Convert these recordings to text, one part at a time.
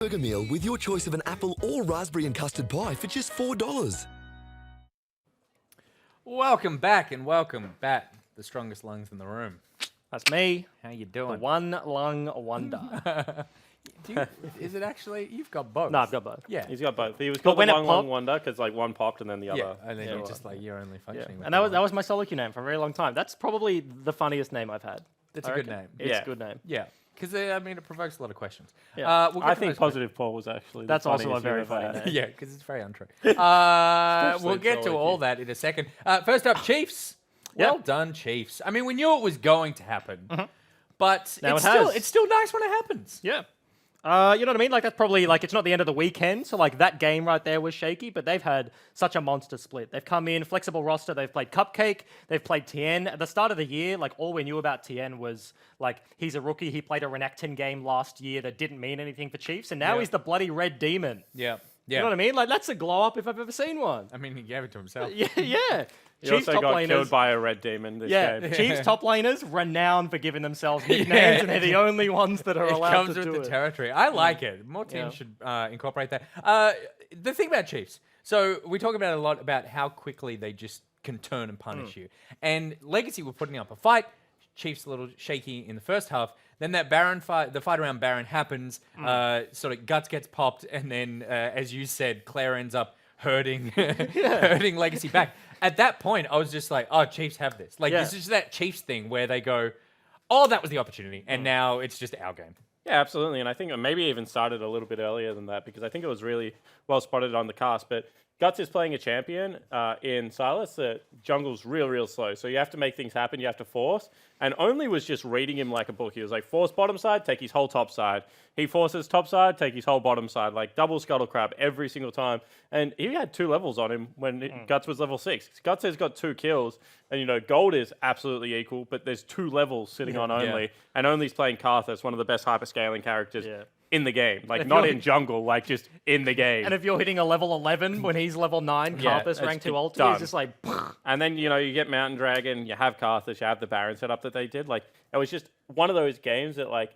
Burger meal with your choice of an apple or raspberry and custard pie for just $4. Welcome back, the strongest lungs in the room. That's me. How you The doing? one lung wonder. Is it actually? You've got both. No, I've got both. Yeah. He's got both. He was called when the it One Long popped- Wonder because like one popped and then the Yeah, other. and then Yeah. you're just like, you're only functioning with And the that was my solo queue name for a very long time. That's probably the funniest name I've had. That's I a good reckon. name. It's Yeah. a good name. Yeah, because it provokes a lot of questions. Yeah. We'll get I to think those Positive Paul was actually. That's the also a funniest very you've ever funny had. name. Yeah, because it's very untrue. We'll get to solo all queue. that in a second. First up, Chiefs. Well done, Chiefs. I mean, we knew it was going to happen, but Now it's still nice when it happens. Yeah. You know what I mean? Like, that's probably, like, it's not the end of the weekend, so, like, that game right there was shaky, but they've had such a monster split. They've come in, flexible roster, they've played Cupcake, they've played Tien. At the start of the year, like, all we knew about Tien was, like, he's a rookie, he played a Renekton game last year that didn't mean anything for Chiefs, and now Yeah. he's the bloody Red Demon. Yeah. You know what I mean? Like, that's a glow-up if I've ever seen one. I mean, he gave it to himself. Yeah. He Chiefs also top got laners. killed by a red demon this Yeah, game. Chiefs top laners renowned for giving themselves nicknames, Yeah. and they're the only ones that are It allowed comes to with do the it. territory. I like it. More teams should incorporate that. The thing about Chiefs, so we talk about a lot about how quickly they just can turn and punish you. And Legacy were putting up a fight. Chiefs a little shaky in the first half. Then that Baron fight, the fight around Baron happens. Sort of Guts gets popped, and then, as you said, Claire ends up hurting Legacy back. At that point, I was just like, oh, Chiefs have this. Like, this is that Chiefs thing where they go, oh, that was the opportunity, and now it's just our game. Yeah, absolutely. And I think it maybe even started a little bit earlier than that because I think it was really well spotted on the cast. But Guts is playing a champion in Silas that jungle's real slow. So you have to make things happen. You have to force. And Only was just reading him like a book. He was like, force bottom side, take his whole top side. He forces top side, take his whole bottom side. Like double scuttle crab every single time. And he had 2 levels on him when Guts was level 6. Guts has got 2 kills. And, you know, Gold is absolutely equal, but there's 2 levels sitting on Only. Yeah. And Only's playing Karthus, one of the best hyperscaling characters Yeah. in the game. Like, if not you're- in jungle, like, just in the game. And if you're hitting a level 11 when he's level 9, Yeah, Karthus rank 2 ulti, done. he's just like, And then, you know, you get Mountain Dragon, you have Karthus, you have the Baron setup that they did. Like, it was just one of those games that, like,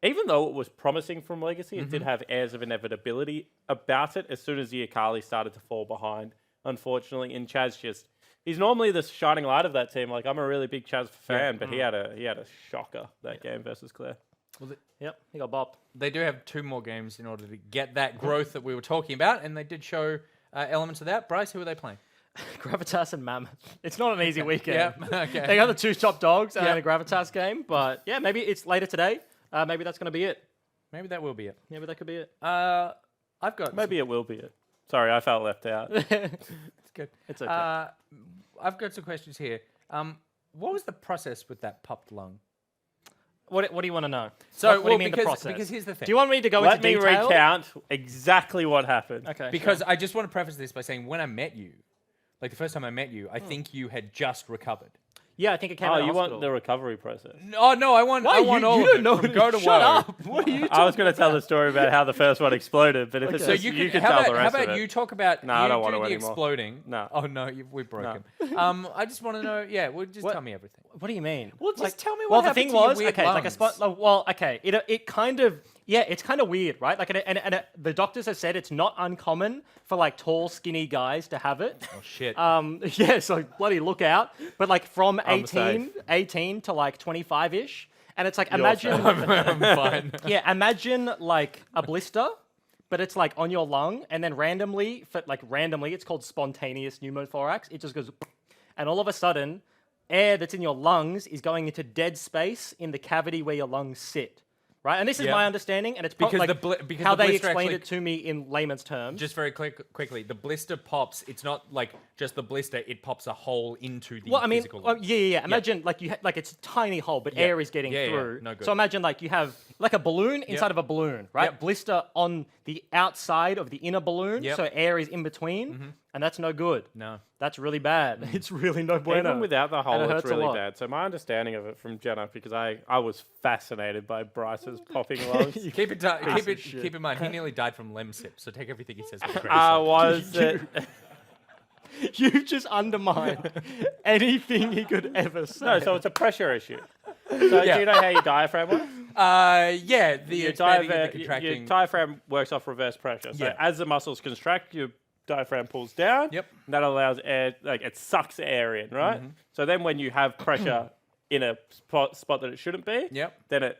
even though it was promising from Legacy, it did have airs of inevitability about it as soon as the Akali started to fall behind, unfortunately. And Chaz just, he's normally the shining light of that team. Like, I'm a really big Chaz fan, but he had a shocker that game versus Claire. yep, he got bopped. They do have 2 more games in order to get that growth that we were talking about, and they did show elements of that. Bryce, who are they playing? Gravitas and Mammoth. It's not an easy weekend. Yeah, okay. They got the 2 top dogs and Yep. a Gravitas game, but yeah, maybe it's later today. Maybe that's going to be it. Maybe that will be it. Maybe that could be it. I've got Maybe it will be it. Sorry, I felt left out. It's good. It's okay. I've got some questions here. What was the process with that popped lung? What do you want to know? So, what do you mean the process? Because here's the thing. Do you want me to go Let into me detail? recount exactly what happened. Okay. Because I just want to preface this by saying when I met you, like the first time I met you, I think you had just recovered. Yeah, I think it came Oh, out of you want hospital. the recovery process? Oh no, I want all you of don't it, know from go to Shut woe. up. What are you I was going to tell the story about how the first one exploded, but if it's So just, you can tell how the about, rest how of about it. you talk about No, I you don't do want to the anymore. exploding? No. Oh no, we've broken. I just want to know. Yeah, well, just tell me everything. What do you mean? Well, just tell me Well, what the happened thing to your was, weird okay, like a lungs. spot. Well, okay, it kind of, yeah, it's kind of weird, right? Like, the doctors have said it's not uncommon for like tall, skinny guys to have it. Oh shit. Yeah, so bloody look out. But like from I'm 18 to like 25-ish, and it's like imagine, I'm fine. yeah, imagine like a blister, but it's like on your lung, and then randomly, it's called spontaneous pneumothorax. It just goes, and all of a sudden, air that's in your lungs is going into dead space in the cavity where your lungs sit. Right, and this is Yeah. my understanding, and it's Because like because how the they blister explained actually- it to me in layman's terms. Just very quickly, the blister pops. It's not like just the blister; it pops a hole into the Well, I mean, physical. yeah. Imagine like like it's a tiny hole, but air is getting Yeah, yeah, through. no good. So imagine like you have like a balloon inside of a balloon, right? Yep. Blister on the outside of the inner balloon, Yep. so air is in between, and that's no good. No. That's really bad. It's really no bueno. Even without the hole, And it it's hurts a really lot. bad. So my understanding of it from Jenna, because I was fascinated by Bryce's popping lungs, Keep in mind, he nearly died from lemsip. So take everything he says with a grain of was that You've just undermined anything he could ever say. no, so it's a pressure issue. So do you know how your diaphragm works? Yeah, the Your expanding and the diaphragm, contracting. your diaphragm works off reverse pressure. So Yeah. as the muscles contract, your diaphragm pulls down. Yep. And that allows air, like it sucks air in, right? So then when you have pressure in a spot that it shouldn't be, Yep. then it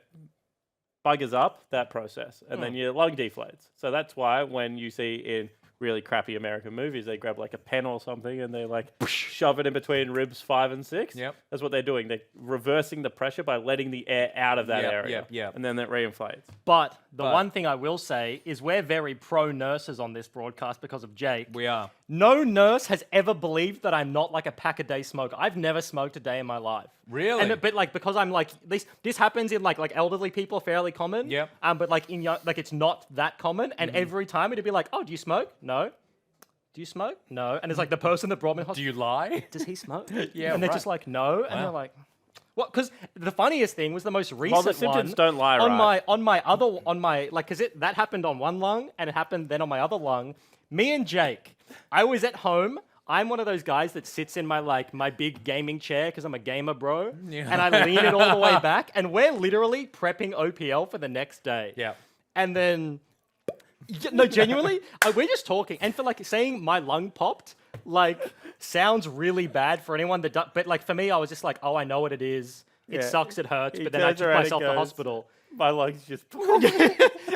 buggers up that process, and then your lung deflates. So that's why when you see in really crappy American movies, they grab like a pen or something and they like shove it in between ribs 5 and 6. Yep. That's what they're doing. They're reversing the pressure by letting the air out of that Yep, area. yep. And then it reinflates. But the one thing I will say is we're very pro nurses on this broadcast because of Jake. We are. No nurse has ever believed that I'm not like a pack a day smoker. I've never smoked a day in my life. Really? But like because I'm like this happens in like elderly people, fairly common. Yep. But like in young, like it's not that common. And every time it'd be like, oh, do you smoke? No. Do you smoke? No. And it's like the person that brought me to Do hospital. you lie? Does he smoke? Yeah, And they're right. just like, no. And they're like, what? Because the funniest thing was the most recent Well, the symptoms one don't lie, on right? because that happened on one lung and it happened then on my other lung. Me and Jake, I was at home. I'm one of those guys that sits in my big gaming chair because I'm a gamer, bro. Yeah. And I lean it all the way back, and we're literally prepping OPL for the next day. Yeah. And then, no, genuinely, we're just talking. And for like saying my lung popped, like sounds really bad for anyone that does. But like for me, I was just like, oh, I know what it is. It Yeah. sucks, it hurts. He But then I turns took around and myself to goes, hospital. My lungs just.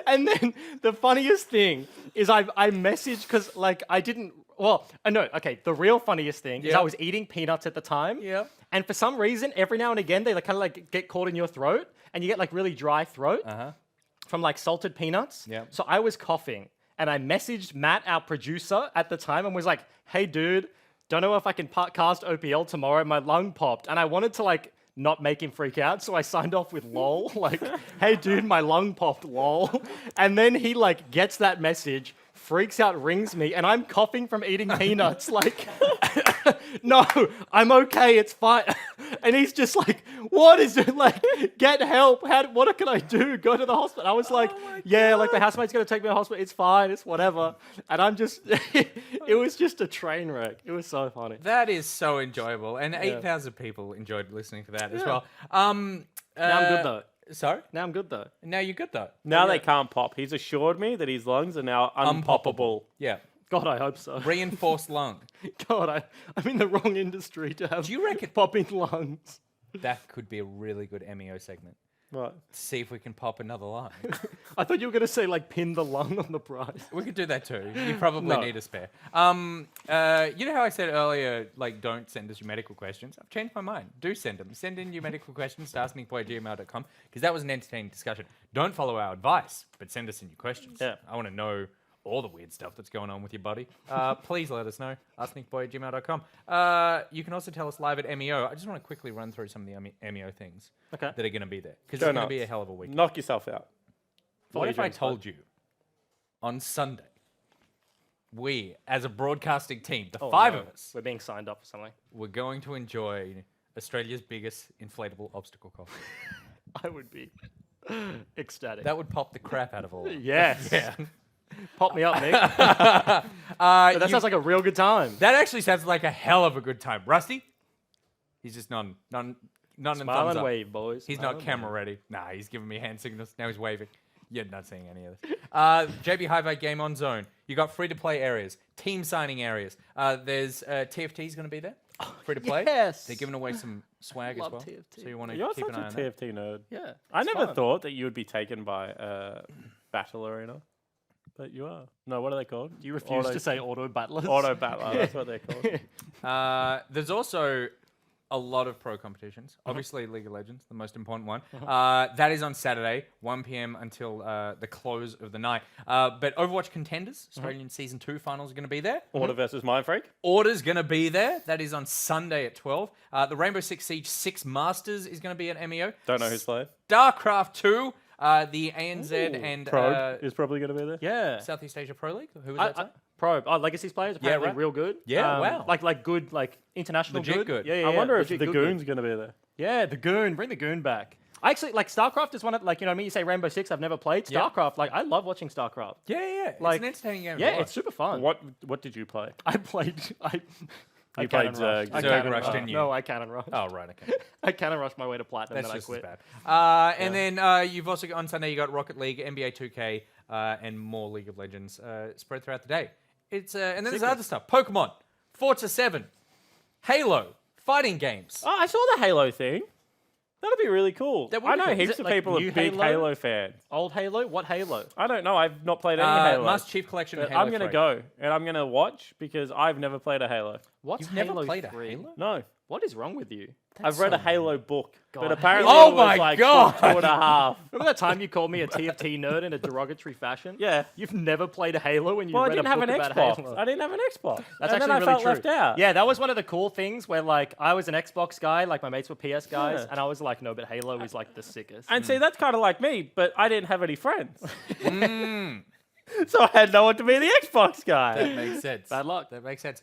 And then the funniest thing is I messaged because like I didn't. Well, no, okay. The real funniest thing is Yeah. I was eating peanuts at the time. Yeah. And for some reason, every now and again, they like kind of like get caught in your throat, and you get like really dry throat from like salted peanuts. Yep. So I was coughing, and I messaged Matt, our producer, at the time, and was like, "Hey, dude, don't know if I can cast OPL tomorrow. My lung popped," and I wanted to like not make him freak out, so I signed off with "lol," like, "Hey, dude, my lung popped, lol," and then he like gets that message. Freaks out, rings me, and I'm coughing from eating peanuts. Like, no, I'm okay, it's fine. And he's just like, what is it? Like, get help. What can I do? Go to the hospital. I was like, yeah, like the housemate's gonna take me to the hospital. It's fine, it's whatever. And I'm just, it was just a train wreck. It was so funny. That is so enjoyable, and 8,000 people enjoyed listening to that as well. Now I'm good though. Sorry? Now I'm good though. Now you're good though. Now they can't pop. He's assured me that his lungs are now unpoppable. Yeah. God, I hope so. Reinforced lung. God, I'm in the wrong industry to have Do you reckon popping lungs. that could be a really good MEO segment? Right. See if we can pop another lung. I thought you were going to say, like, pin the lung on the prize. We could do that too. You probably No. need a spare. You know how I said earlier, like, don't send us your medical questions? I've changed my mind. Do send them. Send in your medical questions to asknickboy@gmail.com because that was an entertaining discussion. Don't follow our advice, but send us in your questions. Yeah. I want to know all the weird stuff that's going on with your body. Please let us know. asknickboy@gmail.com. You can also tell us live at MEO. I just want to quickly run through some of the MEO things Okay. that are going to be there because Go it's going to nuts. be a hell of a week. Knock yourself out. What if I Adrian's told you on Sunday, we, as a broadcasting team, the five of us, We're being signed up for something. we're going to enjoy Australia's biggest inflatable obstacle course? I would be ecstatic. That would pop the crap out of all of us. Yes. Yeah. Pop me up, Nick. But that You- sounds like a real good time. that actually sounds like a hell of a good time. Rusty? He's just none and Smile thumbs and up. wave, boys. He's Smile not and camera wave. ready. Nah, he's giving me hand signals. Now he's waving. You're not seeing any of this. JB Hi-Fi Game On Zone. You got free-to-play areas, team signing areas. There's TFT's going to be there, free-to-play. Yes. They're giving away some swag Love as well. TFT. So you want to You're keep such an eye a on that. TFT nerd. Yeah. I it's never fun. thought that you would be taken by Battle Arena, but you are. No, what are they called? You refuse Auto- to say auto battlers. Auto Battler. That's what they're called. There's also a lot of pro competitions. Obviously, League of Legends, the most important one. That is on Saturday, 1 p.m. until the close of the night. But Overwatch Contenders, Australian Season 2 finals are going to be there. Order versus Mind Freak. Order's going to be there. That is on Sunday at 12. The Rainbow Six Siege 6 Masters is going to be at MEO. Don't know who's playing. StarCraft 2, the ANZ and Probe is probably going to be there. Yeah. Southeast Asia Pro League. Who was that? sorry? Pro. Oh, Legacy's players apparently right. real good. Yeah, wow. Like good, like international Legit good. Yeah, yeah. I wonder if legit the good, good. Goon's going to be there. Yeah, the Goon. Bring the Goon back. I actually like StarCraft is one of like, you know what I mean? You say Rainbow Six, I've never played Yeah. StarCraft. Like I love watching StarCraft. Yeah. Like- it's an entertaining game. to Yeah, watch. it's super fun. What did you play? I played I played cannon Zerg. rush. I Zerg cannon rushed, rush. didn't you? No, I cannon rush. Oh, right, okay. I cannon rushed my way to platinum, That's then I just as quit. bad. And then you've also got on Sunday, you got Rocket League, NBA 2K, and more League of Legends spread throughout the day. It's and then there's other stuff. Pokemon, Forza 7, Halo, fighting games. Oh, I saw the Halo thing. That'd be really cool. That would I be know cool. heaps Is it of like people are new big Halo? Halo fans. Old Halo? What Halo? I don't know. I've not played any Halo. Master Chief Collection and But Halo I'm going to 3. go and I'm going to watch because I've never played a Halo. What's You've never Halo played a 3? Halo? No. What is wrong with you? I've read a Halo book, God. but apparently Oh it was my like God. 2.5. Remember that time you called me a TFT nerd in a derogatory fashion? Yeah. You've never played a Halo and you Well, I read didn't a have book an about Xbox. Halo. I didn't have an Xbox. That's and actually then I really felt true. left out. Yeah, that was one of the cool things where like I was an Xbox guy, like my mates were PS guys, Yeah. and I was like, no, but Halo is like the sickest. And see, that's kind of like me, but I didn't have any friends. So I had no one to be the Xbox guy. That makes sense. Bad luck. That makes sense.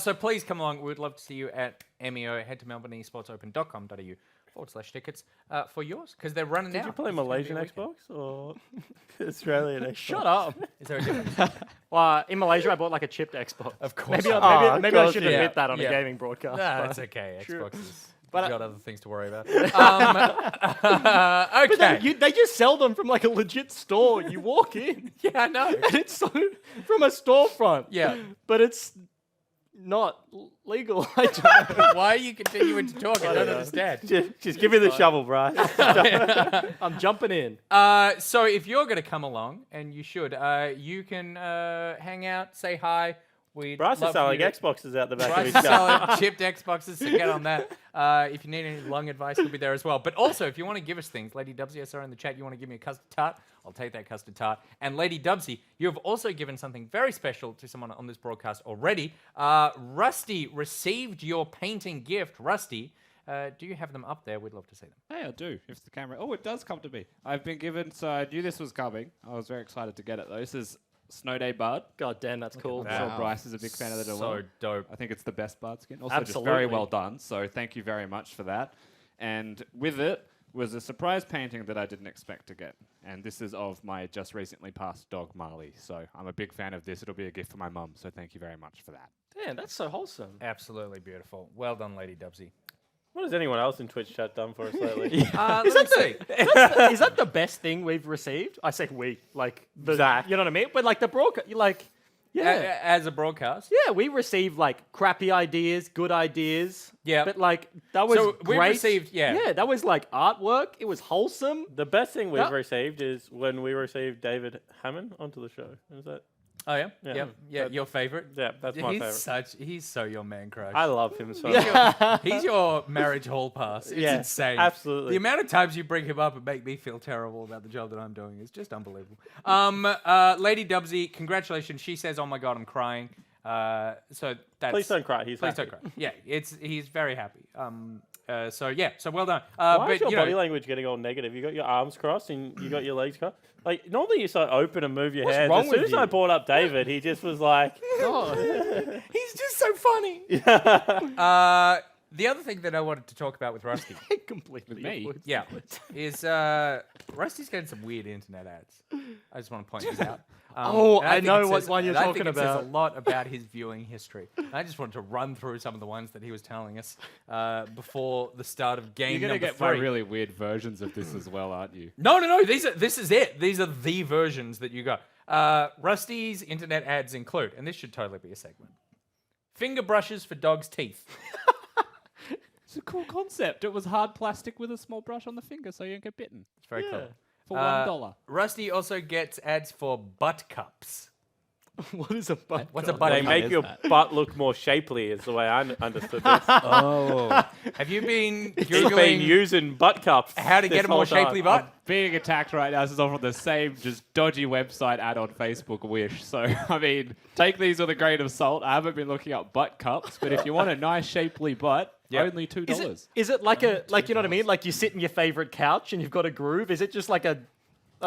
So please come along. We'd love to see you at MEO. Head to melbourneesportsopen.com.au/tickets for yours because they're running out. Did you play It's gonna be a Malaysian weekend. Xbox or Australian Xbox? Shut up. Is there a difference? Well, in Malaysia, I bought like a chipped Xbox. Of course. Maybe, not. maybe I course, should yeah. admit that on Yeah. a gaming broadcast. Nah, but- that's okay. Xbox is. But We've got other things to worry about. But Okay. they just sell them from like a legit store. You walk in, Yeah, I know. and it's so from a storefront. Yeah. But it's not legal. I don't know. Why are you continuing to talk? I don't understand. Just give me the shovel, Bryce. I'm jumping in. So if you're going to come along, and you should, you can hang out, say hi. Bryce is selling Xboxes out the back Bryce of is his car. selling chipped Xboxes, so get on that. If you need any long advice, he'll be there as well. But also, if you want to give us things, Lady Dubsy, I saw in the chat, you want to give me a custard tart, I'll take that custard tart. And Lady Dubsy, you have also given something very special to someone on this broadcast already. Rusty received your painting gift. Rusty, do you have them up there? We'd love to see them. Hey, I do. If the camera... Oh, it does come to me. I've been given... So I knew this was coming. I was very excited to get it, though. This is Snow Day Bard. God damn, that's cool. I'm sure Bryce is a big fan of the So Delore. dope. I think it's the best Bard skin. Also, just very Absolutely. well done. So thank you very much for that. And with it was a surprise painting that I didn't expect to get. And this is of my just recently passed dog, Marley. So I'm a big fan of this. It'll be a gift for my mum. So thank you very much for that. Damn, that's so wholesome. Absolutely beautiful. Well done, Lady Dubsy. What has anyone else in Twitch chat done for us lately? Is that the best thing we've received? I say we, like the, Zach. you know what I mean? But like the broadcast, like, yeah, As a broadcast. yeah, we received like crappy ideas, good ideas. Yeah. but like that was So we great. received- yeah. that was like artwork. It was wholesome. The best thing we've Yeah. received is when we received David Hammond onto the show. Is that? Oh, yeah? Yeah. Yeah. Yeah, your favorite? Yeah, that's my he's favorite. He's so your man crush. I love him so much. He's your marriage hall pass. It's Yeah, insane. absolutely. The amount of times you bring him up and make me feel terrible about the job that I'm doing is just unbelievable. Lady Dubsy, congratulations. She says, "Oh my God, I'm crying." So that's Please don't cry. He's Please happy. don't cry. Yeah, he's very happy. So well done. Why but is your you body know, language getting all negative? You got your arms crossed and you got your legs crossed. Like normally you so open and move your What's hands. wrong As soon with as I you? brought up David, he just was like, he's just so funny. The other thing that I wanted to talk about with Rusty. Completely. me? opposite. Yeah, is Rusty's getting some weird internet ads. I just want to point this out. Oh, And I think know it what says- one you're and I talking think it says about. a lot about his viewing history. And I just wanted to run through some of the ones that he was telling us before the start of game You're going to number get my 3. really weird versions of this as well, aren't you? No. This is it. These are the versions that you got. Rusty's internet ads include, and this should totally be a segment. Finger brushes for dogs' teeth. It's a cool concept. It was hard plastic with a small brush on the finger so you don't get bitten. It's very clever. For $1. Rusty also gets ads for butt cups. What is a butt? What's a cup? butt they cup? make your butt look more shapely. Is the way I understood this. Oh. Have you been He's been googling using butt cups. how to this get a more whole time. shapely butt? Being attacked right now. This is all from the same just dodgy website ad on Facebook, Wish. So, I mean, take these with a grain of salt. I haven't been looking up butt cups, but if you want a nice shapely butt, Yep. only $2. Is it like a like you know what I mean? Like you sit in your favorite couch and you've got a groove. Is it just like a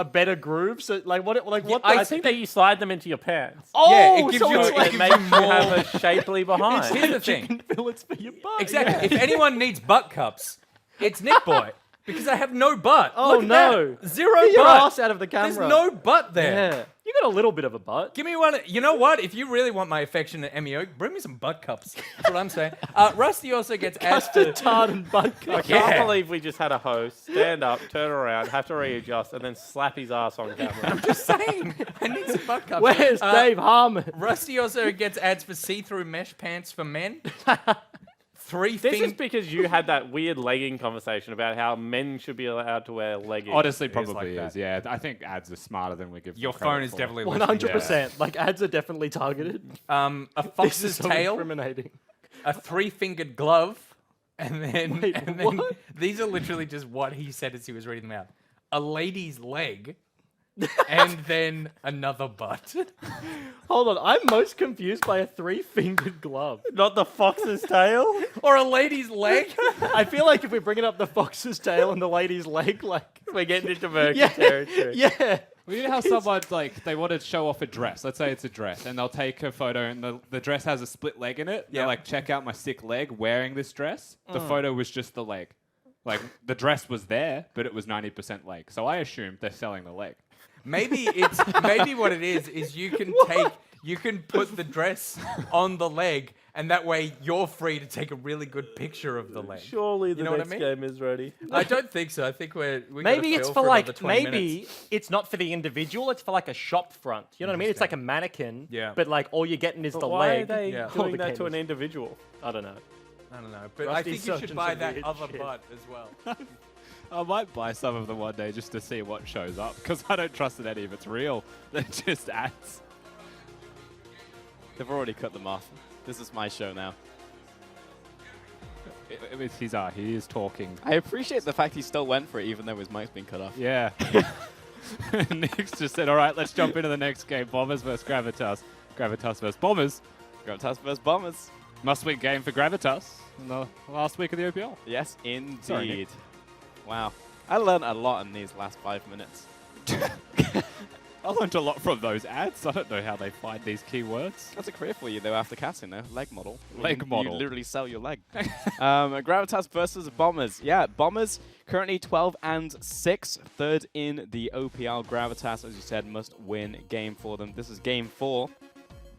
better groove? So like what? Like what? I think that you slide them into your pants. Oh, Yeah, it gives so you- it's it like It gives makes you you have more- a shapely behind. Here's the thing. chicken fillets for your butt. Exactly. If anyone needs butt cups, it's Nick Boy. Because I have no butt. Oh, Look at no. that. Zero Get your butt. ass out of the camera. There's no butt there. Yeah. You got a little bit of a butt. Give me one. You know what? If you really want my affectionate Emmy, bring me some butt cups. That's what I'm saying. Rusty also gets asked Custard to. tart and butt I cup. can't Yeah. believe we just had a host stand up, turn around, have to readjust, and then slap his ass on camera. Just saying. I need some butt cups. Where's Dave Harmon? Rusty also gets ads for see-through mesh pants for men. This is because you had that weird legging conversation about how men should be allowed to wear leggings. Honestly, It's probably like is. that. Yeah, I think ads are smarter than we give. Your them credit phone is for. definitely listening. 100%. Like, ads are definitely targeted. A This fox's is so tail, incriminating. a three-fingered glove, and then, Wait, and then what? these are literally just what he said as he was reading them out. A lady's leg, and then another butt. Hold on, I'm most confused by a three-fingered glove. Not the fox's tail? Or a lady's leg. I feel like if we're bringing up the fox's tail and the lady's leg, like... We're getting into murky Yeah, territory. yeah. Well, you know how someone like they want to show off a dress. Let's say it's a dress, and they'll take a photo, and the dress has a split leg in it. Yeah. They're like, check out my sick leg wearing this dress. The photo was just the leg. Like the dress was there, but it was 90% leg. So I assumed they're selling the leg. Maybe what it is you can put the dress on the leg, and that way you're free to take a really good picture of the leg. Surely the You know what I next mean? game is ready. I don't think so. I think we Maybe it's for another like, 20 maybe minutes. it's not for the individual, it's for like a shop front. You know what I mean? It's like a mannequin, Yeah. but like all you're getting is But the why leg. are they Yeah. or doing the that to an canvas. individual? I don't know. I don't know, but Rusty's I think you searching should buy some that weird other shit. butt as well. I might buy some of them one day just to see what shows up, because I don't trust that any of it's real. They're just ads. They've already cut them off. This is my show now. He is talking. I appreciate the fact he still went for it, even though his mic's been cut off. Yeah. Nick's just said, all right, let's jump into the next game. Bombers versus Gravitas. Gravitas versus Bombers. Gravitas vs. Bombers. Must-win game for Gravitas in the last week of the OPL. Yes, indeed. Sorry, Nick. Wow. I learned a lot in these last 5 minutes. I learned a lot from those ads. I don't know how they find these keywords. That's a career for you, though, after casting, though. Leg model. Leg model. You literally sell your leg. Gravitas versus Bombers. Yeah, Bombers currently 12-6. Third in the OPL. Gravitas, as you said, must win game for them. This is game 4.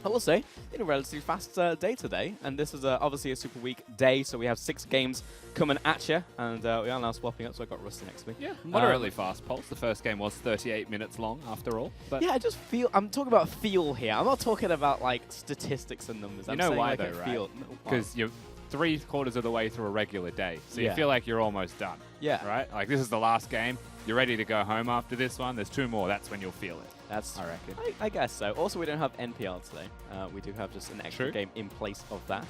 I will say, in a relatively fast day today, and this is obviously a super week day, so we have 6 games coming at you, and we are now swapping up, so I got Rusty next to me. Yeah, moderately fast pulse. The first game was 38 minutes long, after all. But Yeah, I just feel, I'm talking about feel here. I'm not talking about, like, statistics and numbers. you I'm know saying, why, like, though, I right? feel. Because you're 3/4 of the way through a regular day, so Yeah. you feel like you're almost done. Yeah. Right? Like, this is the last game. You're ready to go home after this one. There's 2 more. That's when you'll feel it. That's, I reckon. I guess so. Also, we don't have NPL today. We do have just an extra True. game in place of that.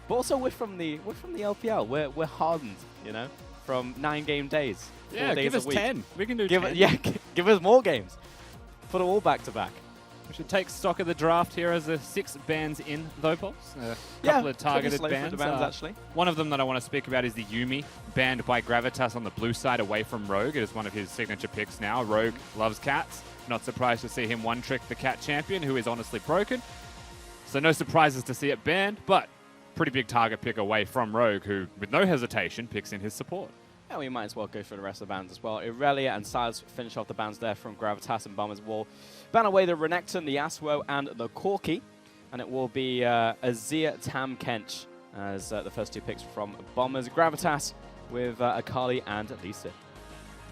But also, we're from the LPL. We're hardened, you know, from 9-game days. 4 Yeah, days give a us week. 10. We can do Give 10. it, yeah, give us more games. Put them all back to back. We should take stock of the draft here as the 6 bans in, though, Pulse. A Yeah, couple of pretty targeted slow for bans. the bans, actually. One of them that I want to speak about is the Yumi, banned by Gravitas on the blue side away from Rogue. It is one of his signature picks now. Rogue loves cats. Not surprised to see him one-trick the cat champion, who is honestly broken. So no surprises to see it banned, but pretty big target pick away from Rogue, who, with no hesitation, picks in his support. Yeah, we might as well go for the rest of the bans as well. Irelia and Silas finish off the bans there from Gravitas, and Bombers will ban away the Renekton, the Yasuo, and the Corki. And it will be Azir Tam Kench as the first 2 picks from Bombers. Gravitas with Akali and Lisa.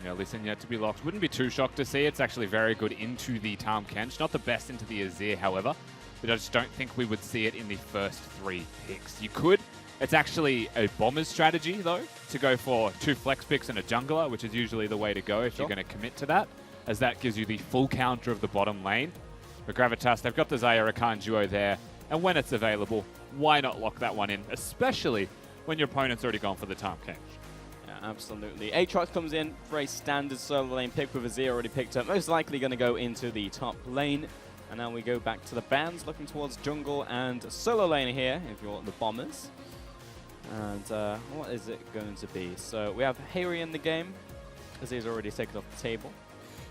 Yeah, listen, yet to be locked. Wouldn't be too shocked to see. It's actually very good into the Tahm Kench. Not the best into the Azir, however. But I just don't think we would see it in the first 3 picks. You could. It's actually a Bomber's strategy, though, to go for 2 flex picks and a jungler, which is usually the way to go if you're going to commit to that, as that gives you the full counter of the bottom lane. For Gravitas, they've got the Xayah Rakan duo there, and when it's available, why not lock that one in, especially when your opponent's already gone for the Tahm Kench. Absolutely. Aatrox comes in for a standard solo lane pick with Azir already picked up. Most likely going to go into the top lane. And now we go back to the bans, looking towards jungle and solo lane here, if you're the Bombers. And what is it going to be? So we have Harry in the game. Azir's already taken off the table.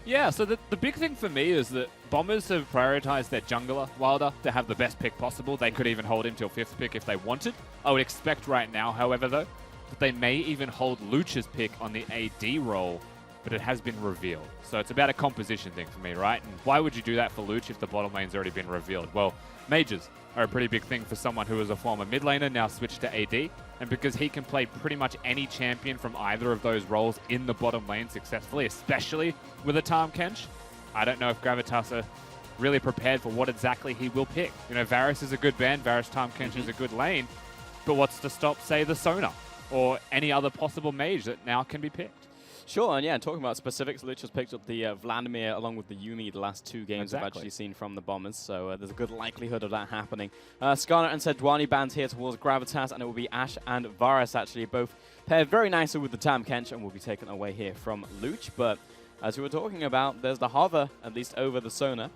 Yeah, so the big thing for me is that Bombers have prioritized their jungler, Wilder, to have the best pick possible. They could even hold him till 5th pick if they wanted. I would expect right now, however, though, that they may even hold Luch's pick on the AD role, but it has been revealed. So it's about a composition thing for me, right? And why would you do that for Luch if the bottom lane's already been revealed? Well, mages are a pretty big thing for someone who was a former mid laner, now switched to AD. And because he can play pretty much any champion from either of those roles in the bottom lane successfully, especially with a Tahm Kench, I don't know if Gravitas are really prepared for what exactly he will pick. You know, Varus is a good ban, Varus Tahm Kench is a good lane, but what's to stop, say, the Sona or any other possible mage that now can be picked? Sure, and yeah, talking about specifics, Luch has picked up the Vladimir along with the Yuumi the last 2 games I've actually seen from the Bombers, so there's a good likelihood of that happening. Skarner and Sejuani bans here towards Gravitas, and it will be Ashe and Varus actually both paired very nicely with the Tahm Kench and will be taken away here from Luch, but as we were talking about, there's the hover, at least over the Sona.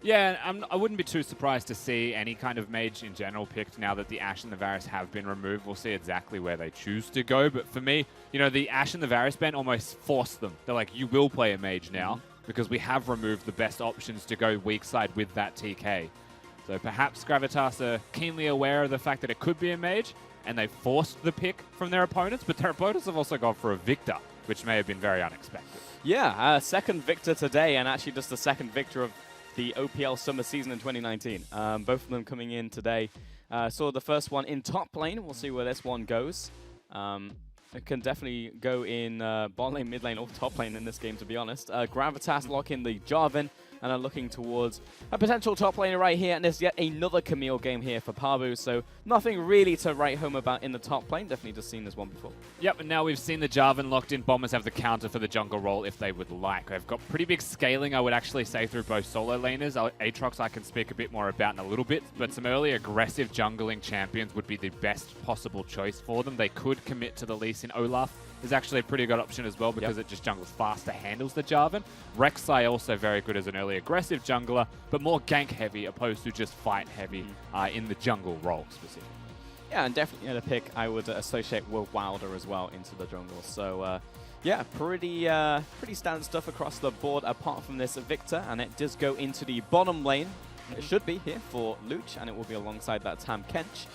Yeah, I wouldn't be too surprised to see any kind of mage in general picked now that the Ashe and the Varus have been removed. We'll see exactly where they choose to go. But for me, you know, the Ashe and the Varus ban almost forced them. They're like, you will play a mage now because we have removed the best options to go weak side with that TK. So perhaps Gravitas are keenly aware of the fact that it could be a mage and they forced the pick from their opponents, but their opponents have also gone for a Victor, which may have been very unexpected. Yeah, second Victor today, and actually just the second Victor of the OPL summer season in 2019. Both of them coming in today. Saw the first one in top lane. We'll see where this one goes. It can definitely go in bot lane, mid lane, or top lane in this game, to be honest. Gravitas lock in the Jarvan and are looking towards a potential top laner right here. And there's yet another Camille game here for Pabu. So nothing really to write home about in the top lane. Definitely just seen this one before. Yep, and now we've seen the Jarvan locked in. Bombers have the counter for the jungle role if they would like. They've got pretty big scaling, I would actually say, through both solo laners. Aatrox I can speak a bit more about in a little bit, but some early aggressive jungling champions would be the best possible choice for them. They could commit to the Lee Sin. Olaf is actually a pretty good option as well because it just jungles faster, handles the Jarvan. Rek'Sai also very good as an early aggressive jungler, but more gank heavy opposed to just fight heavy in the jungle role specifically. Yeah, and definitely a pick I would associate with Wilder as well into the jungle. So yeah, pretty standard stuff across the board apart from this Victor, and it does go into the bottom lane. It should be here for Luch, and it will be alongside that Tahm Kench.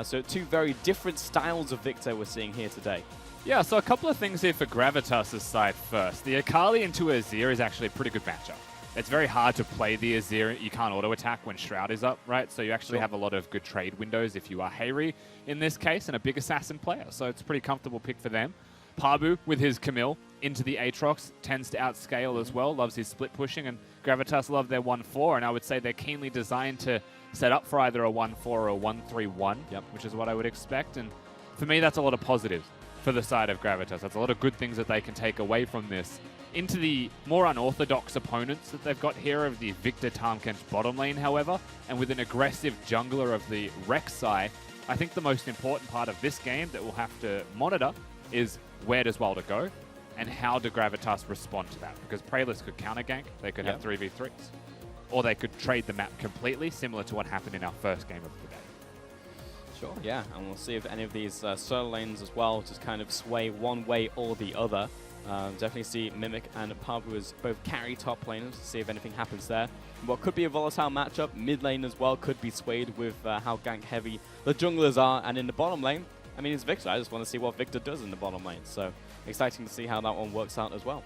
So 2 very different styles of Victor we're seeing here today. Yeah, so a couple of things here for Gravitas' side first. The Akali into Azir is actually a pretty good matchup. It's very hard to play the Azir. You can't auto-attack when Shroud is up, right? So you actually have a lot of good trade windows if you are Hayri in this case and a big assassin player. So it's a pretty comfortable pick for them. Pabu with his Camille into the Aatrox tends to outscale as well, loves his split pushing, and Gravitas love their 1-4, and I would say they're keenly designed to set up for either a 1-4 or a 1-3-1, which is what I would expect. And for me, that's a lot of positives for the side of Gravitas. That's a lot of good things that they can take away from this. Into the more unorthodox opponents that they've got here of the Victor Tahm Kench bottom lane, however, and with an aggressive jungler of the Rek'Sai, I think the most important part of this game that we'll have to monitor is where does Wilder go and how do Gravitas respond to that? Because Praelis could counter gank, they could have 3v3s, or they could trade the map completely, similar to what happened in our first game of the day. Sure, yeah, and we'll see if any of these solo lanes as well just kind of sway one way or the other. Definitely see Mimic and Pabu as both carry top laners to see if anything happens there. What could be a volatile matchup, mid lane as well, could be swayed with how gank heavy the junglers are, and in the bottom lane, I mean, it's Victor. I just want to see what Victor does in the bottom lane, so exciting to see how that one works out as well.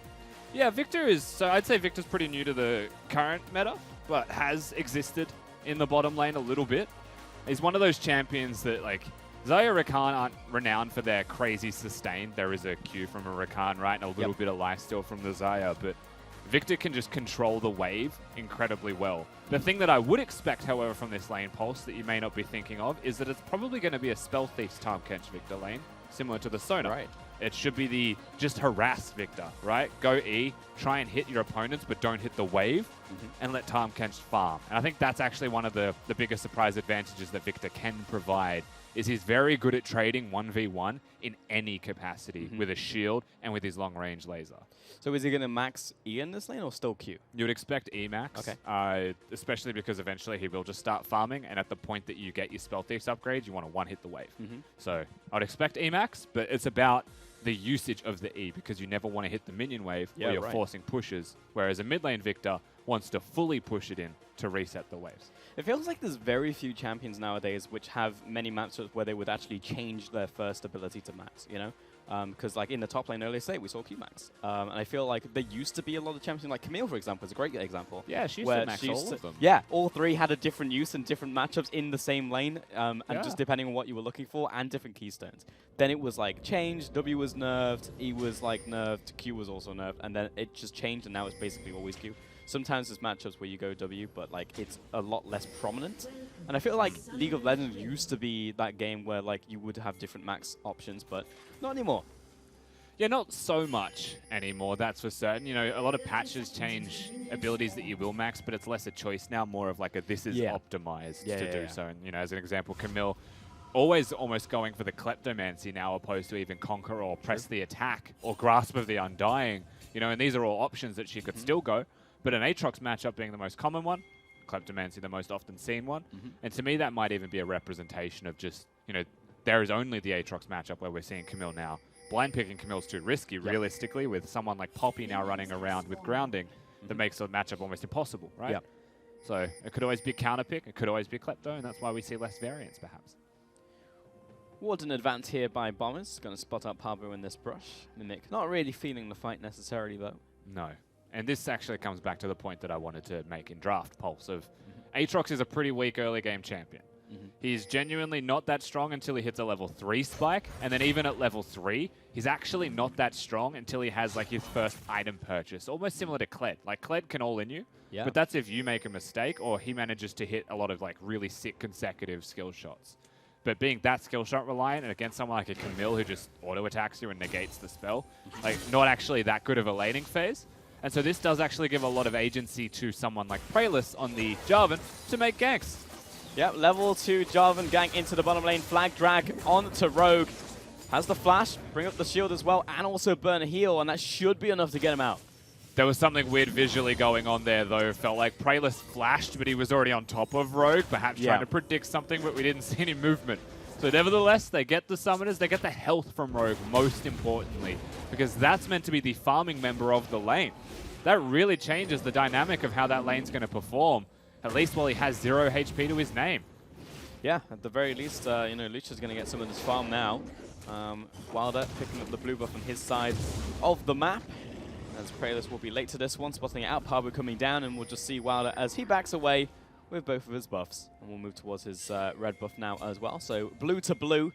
Yeah, Victor is, so I'd say Victor's pretty new to the current meta, but has existed in the bottom lane a little bit. He's one of those champions that, like, Xayah Rakan aren't renowned for their crazy sustain. There is a Q from a Rakan, right, and a little bit of lifesteal from the Xayah, but Victor can just control the wave incredibly well. The thing that I would expect, however, from this lane pulse that you may not be thinking of is that it's probably going to be a Spell Thief's Tahm Kench Victor lane, similar to the Sona. Right. It should be the just harass Victor, right? Go E, try and hit your opponents, but don't hit the wave, and let Tahm Kench farm. And I think that's actually one of the biggest surprise advantages that Victor can provide, is he's very good at trading 1v1 in any capacity with a shield and with his long-range laser. So is he going to max E in this lane or still Q? You would expect E max, especially because eventually he will just start farming, and at the point that you get your Spell Thieves upgrade, you want to one-hit the wave. So I would expect E max, but it's about the usage of the E, because you never want to hit the minion wave where you're forcing pushes, whereas a mid lane Victor wants to fully push it in to reset the waves. It feels like there's very few champions nowadays which have many matchups where they would actually change their first ability to max, you know? Because like in the top lane earlier today, we saw Q-Max. And I feel like there used to be a lot of champions, like Camille, for example, is a great example. Yeah, she used where to max all of them. Yeah, all three had a different use and different matchups in the same lane, and just depending on what you were looking for, and different keystones. Then it was like changed, W was nerfed, E was like nerfed, Q was also nerfed, and then it just changed, and now it's basically always Q. Sometimes there's matchups where you go W, but like it's a lot less prominent. And I feel like League of Legends used to be that game where like you would have different max options, but not anymore. Yeah, not so much anymore, that's for certain. You know, a lot of patches change abilities that you will max, but it's less a choice now, more of like a this is optimized to do so. And, you know, as an example, Camille always almost going for the Kleptomancy now, opposed to even Conquer or Press the Attack or Grasp of the Undying. You know, and these are all options that she could still go. But an Aatrox matchup being the most common one, Kleptomancy the most often seen one. And to me, that might even be a representation of just, you know, there is only the Aatrox matchup where we're seeing Camille now. Blind picking Camille's too risky, realistically, with someone like Poppy now running around with grounding that makes the matchup almost impossible, right? So it could always be a counter pick, it could always be Klepto, and that's why we see less variance, perhaps. Warden advance here by Bombers. Going to spot up Parbu in this brush. Mimic not really feeling the fight necessarily, though. No. And this actually comes back to the point that I wanted to make in Draft Pulse of Aatrox is a pretty weak early game champion. He's genuinely not that strong until he hits a level 3 spike, and then even at level 3, he's actually not that strong until he has like his first item purchase, almost similar to Kled. Like Kled can all in you, but that's if you make a mistake or he manages to hit a lot of like really sick consecutive skill shots. But being that skill shot reliant and against someone like a Camille who just auto attacks you and negates the spell, like not actually that good of a laning phase. And so this does actually give a lot of agency to someone like Praelis on the Jarvan to make ganks. Yep, level 2 Jarvan gank into the bottom lane. Flag drag on to Rogue. Has the flash, bring up the shield as well, and also burn a heal, and that should be enough to get him out. There was something weird visually going on there, though. It felt like Praelis flashed, but he was already on top of Rogue, perhaps trying to predict something, but we didn't see any movement. So nevertheless, they get the summoners, they get the health from Rogue, most importantly, because that's meant to be the farming member of the lane. That really changes the dynamic of how that lane's going to perform, at least while he has 0 HP to his name. Yeah, at the very least, you know, Lucia's going to get some of this farm now. Wilder picking up the blue buff on his side of the map. As Praelis will be late to this one, spotting it out, Parbu coming down, and we'll just see Wilder as he backs away with both of his buffs. And we'll move towards his red buff now as well. So blue to blue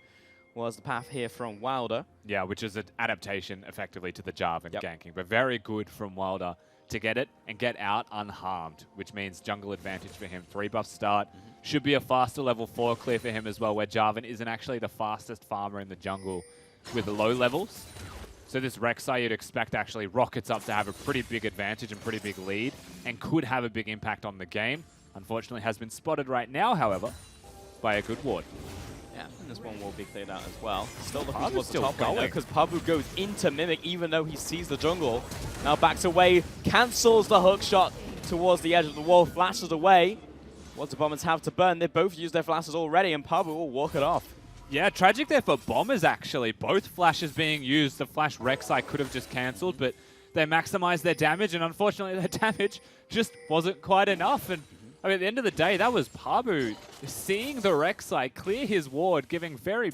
was the path here from Wilder. Yeah, which is an adaptation effectively to the Jarvan ganking, but very good from Wilder to get it and get out unharmed, which means jungle advantage for him. 3 buff start. Should be a faster level 4 clear for him as well, where Jarvan isn't actually the fastest farmer in the jungle with the low levels. So this Rek'Sai you'd expect actually rockets up to have a pretty big advantage and pretty big lead and could have a big impact on the game. Unfortunately has been spotted right now, however, by a good ward. Yeah, and this one will be cleared out as well. Still looking Parbu's towards the still top lane, going. because Parbu goes into Mimic even though he sees the jungle. Now backs away, cancels the hook shot towards the edge of the wall, flashes away. What do Bombers have to burn? They both used their flashes already, and Parbu will walk it off. Yeah, tragic there for Bombers, actually. Both flashes being used. The flash Rek'Sai could have just cancelled, but they maximized their damage, and unfortunately their damage just wasn't quite enough. And I mean, at the end of the day, that was Parbu seeing the Rek'Sai clear his ward, giving very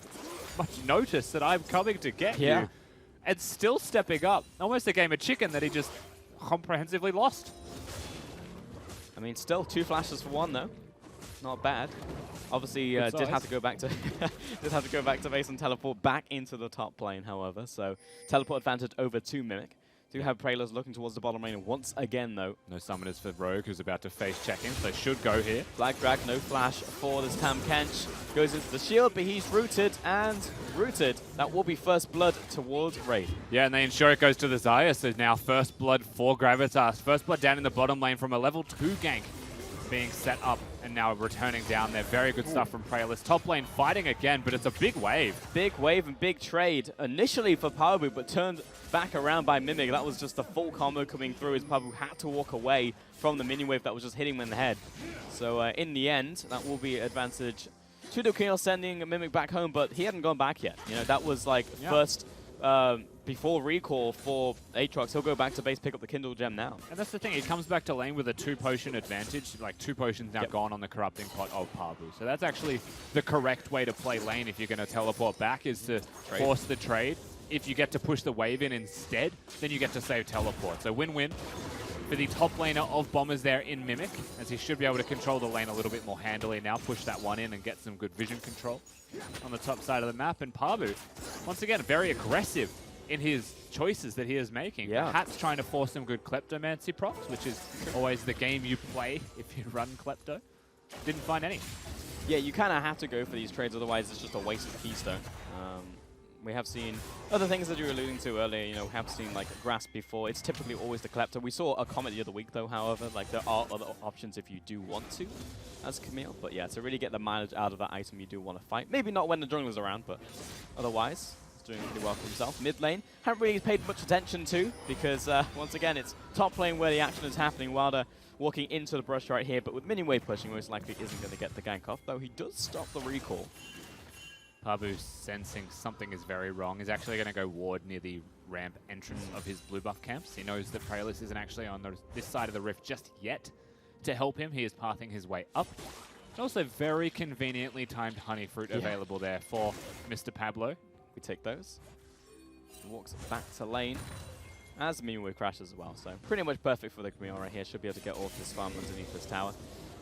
much notice that I'm coming to get you, and still stepping up. Almost a game of chicken that he just comprehensively lost. I mean, still 2 flashes for 1 though. Not bad. Obviously, did have to go back to base and teleport back into the top lane, however. So teleport advantage over to Mimic. Do have Praelis looking towards the bottom lane once again, though. No summoners for Rogue, who's about to face check-in, so they should go here. Black Drag, no flash for this Tam Kench. Goes into the shield, but he's rooted, and rooted. That will be first blood towards Raid. Yeah, and they ensure it goes to the Xayah, so now first blood for Gravitas. First blood down in the bottom lane from a level 2 gank being set up and now returning down there. Very good stuff from Praelis. Top lane fighting again, but it's a big wave. Big wave and big trade initially for Parbu, but turned back around by Mimic. That was just a full combo coming through as Parbu had to walk away from the mini wave that was just hitting him in the head. So in the end, that will be advantage to the Kill, sending Mimic back home, but he hadn't gone back yet. You know, that was like first before recall for Aatrox. He'll go back to base, pick up the Kindle Gem now. And that's the thing, it comes back to lane with a 2-potion advantage, like 2 potions now gone on the corrupting pot of Pabu. So that's actually the correct way to play lane if you're going to teleport back, is to force the trade. If you get to push the wave in instead, then you get to save teleport. So win-win for the top laner of Bombers there in Mimic, as he should be able to control the lane a little bit more handily now, push that one in and get some good vision control on the top side of the map. And Pabu, once again, very aggressive in his choices that he is making. Yeah. Hat's trying to force some good Kleptomancy procs, which is always the game you play if you run Klepto. Didn't find any. Yeah, you kind of have to go for these trades, otherwise it's just a waste of Keystone. We have seen other things that you were alluding to earlier, you know, we have seen like Grasp before. It's typically always the Klepto. We saw a Comet the other week though, however, like there are other options if you do want to as Camille. But yeah, to really get the mileage out of that item, you do want to fight. Maybe not when the jungler's around, but otherwise, he's doing pretty well for himself. Mid lane, haven't really paid much attention to because once again, it's top lane where the action is happening. Wilder walking into the brush right here, but with minion wave pushing, most likely isn't going to get the gank off, though he does stop the recall. Pabu, sensing something is very wrong, is actually going to go ward near the ramp entrance of his blue buff camps. He knows that Praelis isn't actually on this side of the rift just yet. To help him, he is pathing his way up. And also very conveniently timed honey fruit available there for Mr. Pablo. We take those. He walks back to lane. As the minion wave crashes as well, so pretty much perfect for the Camille right here. Should be able to get off this farm underneath this tower.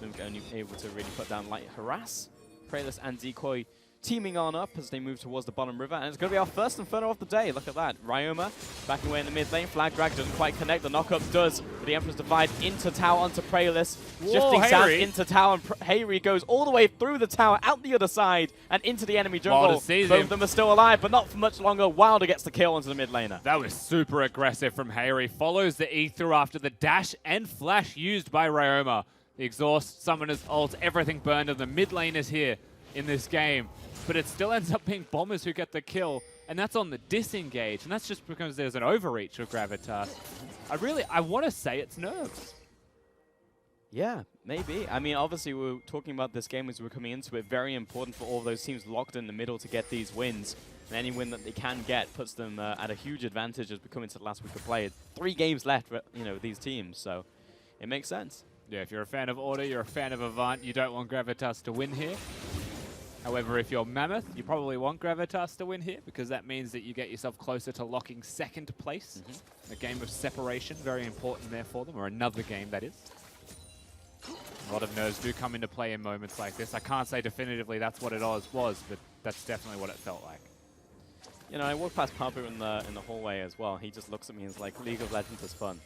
Mimic only able to really put down light harass. Praelis and Decoy teaming on up as they move towards the bottom river, and it's going to be our first Inferno of the day. Look at that. Ryoma backing away in the mid lane. Flag drag doesn't quite connect. The knockup does, but the Emperor's Divide into tower onto Praelis. Shifting sound into tower, and Hayri goes all the way through the tower, out the other side, and into the enemy jungle. Both of them are still alive, but not for much longer. Wilder gets the kill onto the mid laner. That was super aggressive from Hayri. Follows the E through after the dash and flash used by Ryoma. The exhaust, summoner's ult, everything burned, and the mid lane is here in this game. But it still ends up being Bombers who get the kill, and that's on the disengage, and that's just because there's an overreach of Gravitas. I want to say it's nerves. Yeah, maybe. I mean, obviously, we were talking about this game as we were coming into it. Very important for all those teams locked in the middle to get these wins. And any win that they can get puts them at a huge advantage as we come into the last week of play. 3 games left, you know, these teams, so it makes sense. Yeah, if you're a fan of Order, you're a fan of Avant, you don't want Gravitas to win here. However, if you're Mammoth, you probably want Gravitas to win here, because that means that you get yourself closer to locking 2nd place. A game of separation, very important there for them, or another game, that is. A lot of nerves do come into play in moments like this. I can't say definitively that's what it was, but that's definitely what it felt like. You know, I walked past Pabu in the hallway as well. He just looks at me and is like, League of Legends is fun.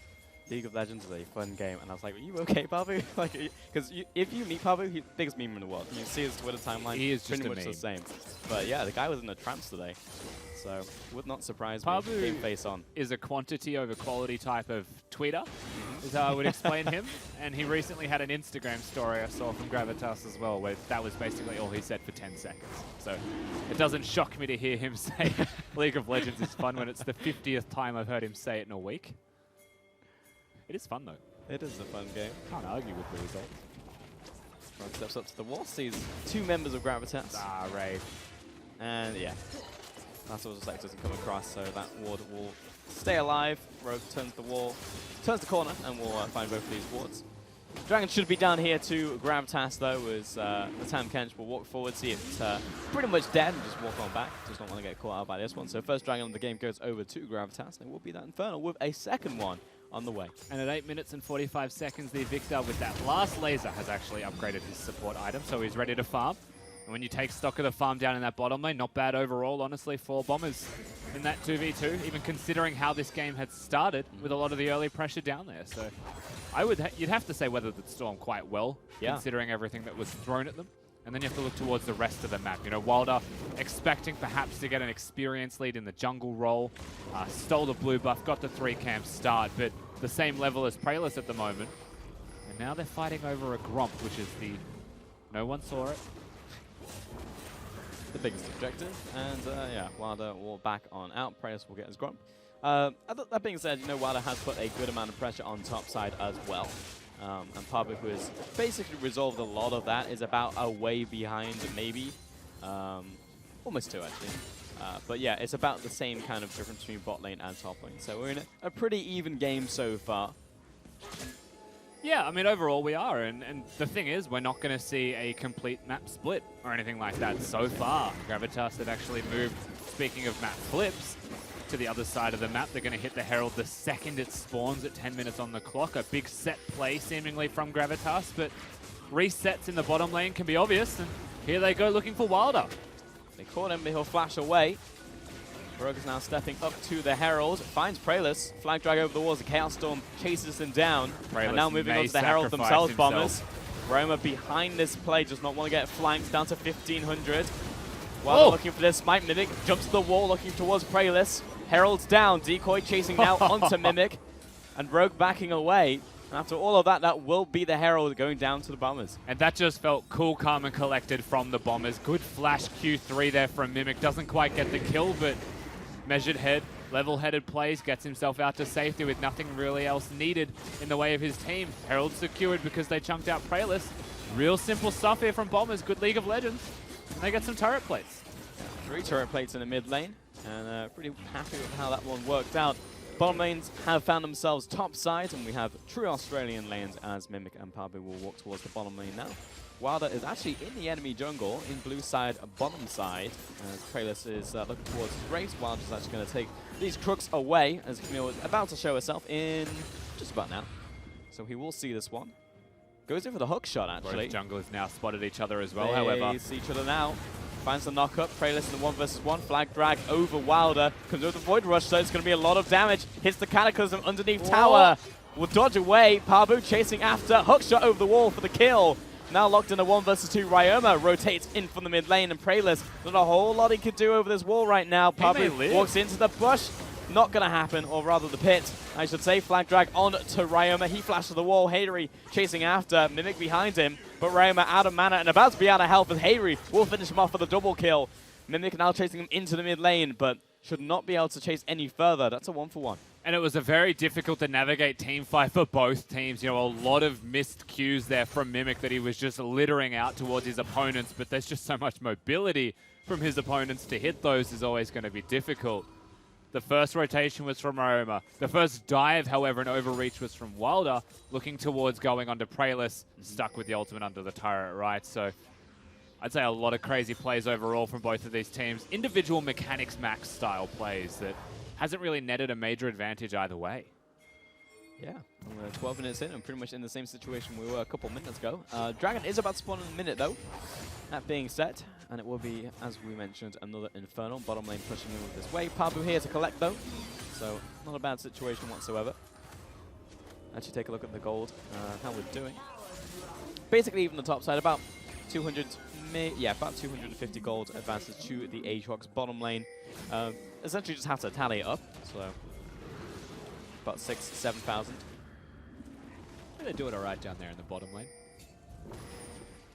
League of Legends is a fun game. And I was like, are you okay, Pabu? Like, because if you meet Pabu, he's the biggest meme in the world. You see his Twitter timeline, he is pretty just much the same. But yeah, the guy was in a trance today. So, would not surprise me. Game face on. Is a quantity over quality type of tweeter, is how I would explain him. And he recently had an Instagram story I saw from Gravitas as well, where that was basically all he said for 10 seconds. So it doesn't shock me to hear him say League of Legends is fun when it's the 50th time I've heard him say it in a week. It is fun, though. It is a fun game. Can't argue with the result. Front steps up to the wall, sees 2 members of Gravitas. Ah, Ray. And yeah, that's what the doesn't come across, so that ward will stay alive. Rogue turns the wall, turns the corner, and we'll find both of these wards. Dragon should be down here to Gravitas, though, as the Tam Kench will walk forward, see it pretty much dead, and just walk on back. Does not want to get caught out by this one. So first Dragon of the game goes over to Gravitas, and it will be that Infernal with a second one on the way. And at 8 minutes and 45 seconds, the Victor with that last laser has actually upgraded his support item, so he's ready to farm. And when you take stock of the farm down in that bottom lane, not bad overall, honestly, for Bombers in that 2v2, even considering how this game had started with a lot of the early pressure down there. So you'd have to say weathered the storm quite well, considering everything that was thrown at them. And then you have to look towards the rest of the map. You know, Wilder expecting perhaps to get an experience lead in the jungle role, stole the blue buff, got the 3 camp start, but the same level as Praelis at the moment. And now they're fighting over a Gromp, which is the... No one saw it. The biggest objective, and yeah, Wilder will back on out. Praelis will get his Gromp. That being said, you know, Wilder has put a good amount of pressure on top side as well. And Pabu, who has basically resolved a lot of that, is about a way behind, maybe. Almost 2, actually. But yeah, it's about the same kind of difference between bot lane and top lane. So we're in a pretty even game so far. Yeah, I mean, overall we are, and the thing is, we're not going to see a complete map split or anything like that so far. Gravitas have actually moved, speaking of map flips, to the other side of the map. They're going to hit the Herald the second it spawns at 10 minutes on the clock. A big set play, seemingly, from Gravitas, but resets in the bottom lane can be obvious, and here they go looking for Wilder. They caught him, but he'll flash away. Rogue is now stepping up to the Herald, finds Praelis, flag drag over the walls, the Chaos Storm chases him down, and now moving on to the Herald themselves, Bombers. Roma behind this play, does not want to get flanked, down to 1,500. While they're looking for this, Smite Mimic jumps to the wall, looking towards Praelis. Herald's down, Decoy chasing now onto Mimic, and Rogue backing away. And after all of that, that will be the Herald going down to the Bombers. And that just felt cool, calm, and collected from the Bombers. Good flash Q3 there from Mimic. Doesn't quite get the kill, but measured head, level-headed plays, gets himself out to safety with nothing really else needed in the way of his team. Herald secured because they chunked out Praelis. Real simple stuff here from Bombers. Good League of Legends. And they get some turret plates. 3 turret plates in the mid lane, and pretty happy with how that one worked out. Bottom lanes have found themselves top side, and we have true Australian lanes as Mimic and Pabu will walk towards the bottom lane now. Wilder is actually in the enemy jungle, in blue side, bottom side, as Praelis is looking towards his race. Wilder's actually going to take these crooks away, as Camille is about to show herself in just about now. So he will see this one. Goes in for the hook shot, actually. Both junglers now spotted each other as well, They however. see each other now. Finds the knock-up. Praelis in the 1v1. Flag drag over Wilder. Comes with the Void Rush, so it's going to be a lot of damage. Hits the Cataclysm underneath tower. Will dodge away. Pabu chasing after. Hook shot over the wall for the kill. Now locked in a 1v2. Ryoma rotates in from the mid lane, and Praelis, not a whole lot he could do over this wall right now. Pabu walks into the bush. Not going to happen, or rather the pit, I should say. Flag drag on to Ryoma. He flashes the wall. Hayri chasing after. Mimic behind him, but Ryoma out of mana and about to be out of health, as Hayri will finish him off for the double kill. Mimic now chasing him into the mid lane, but should not be able to chase any further. That's a 1-for-1. And it was a very difficult to navigate team fight for both teams. You know, a lot of missed cues there from Mimic that he was just littering out towards his opponents, but there's just so much mobility from his opponents to hit those is always going to be difficult. The first rotation was from Ryoma. The first dive, however, and overreach was from Wilder, looking towards going onto Praelis, stuck with the ultimate under the turret, right? So I'd say a lot of crazy plays overall from both of these teams. Individual mechanics max style plays that hasn't really netted a major advantage either way. Yeah, we're 12 minutes in and pretty much in the same situation we were a couple minutes ago. Dragon is about to spawn in a minute though. That being said, and it will be, as we mentioned, another Infernal. Bottom lane pushing in with this wave. Pabu here to collect though, so not a bad situation whatsoever. Actually take a look at the gold, how we're doing. Basically even the top side, about 200, about 250 gold advances to the Aatrox bottom lane. Essentially just have to tally it up, so about 6,000–7,000. They're doing all right down there in the bottom lane.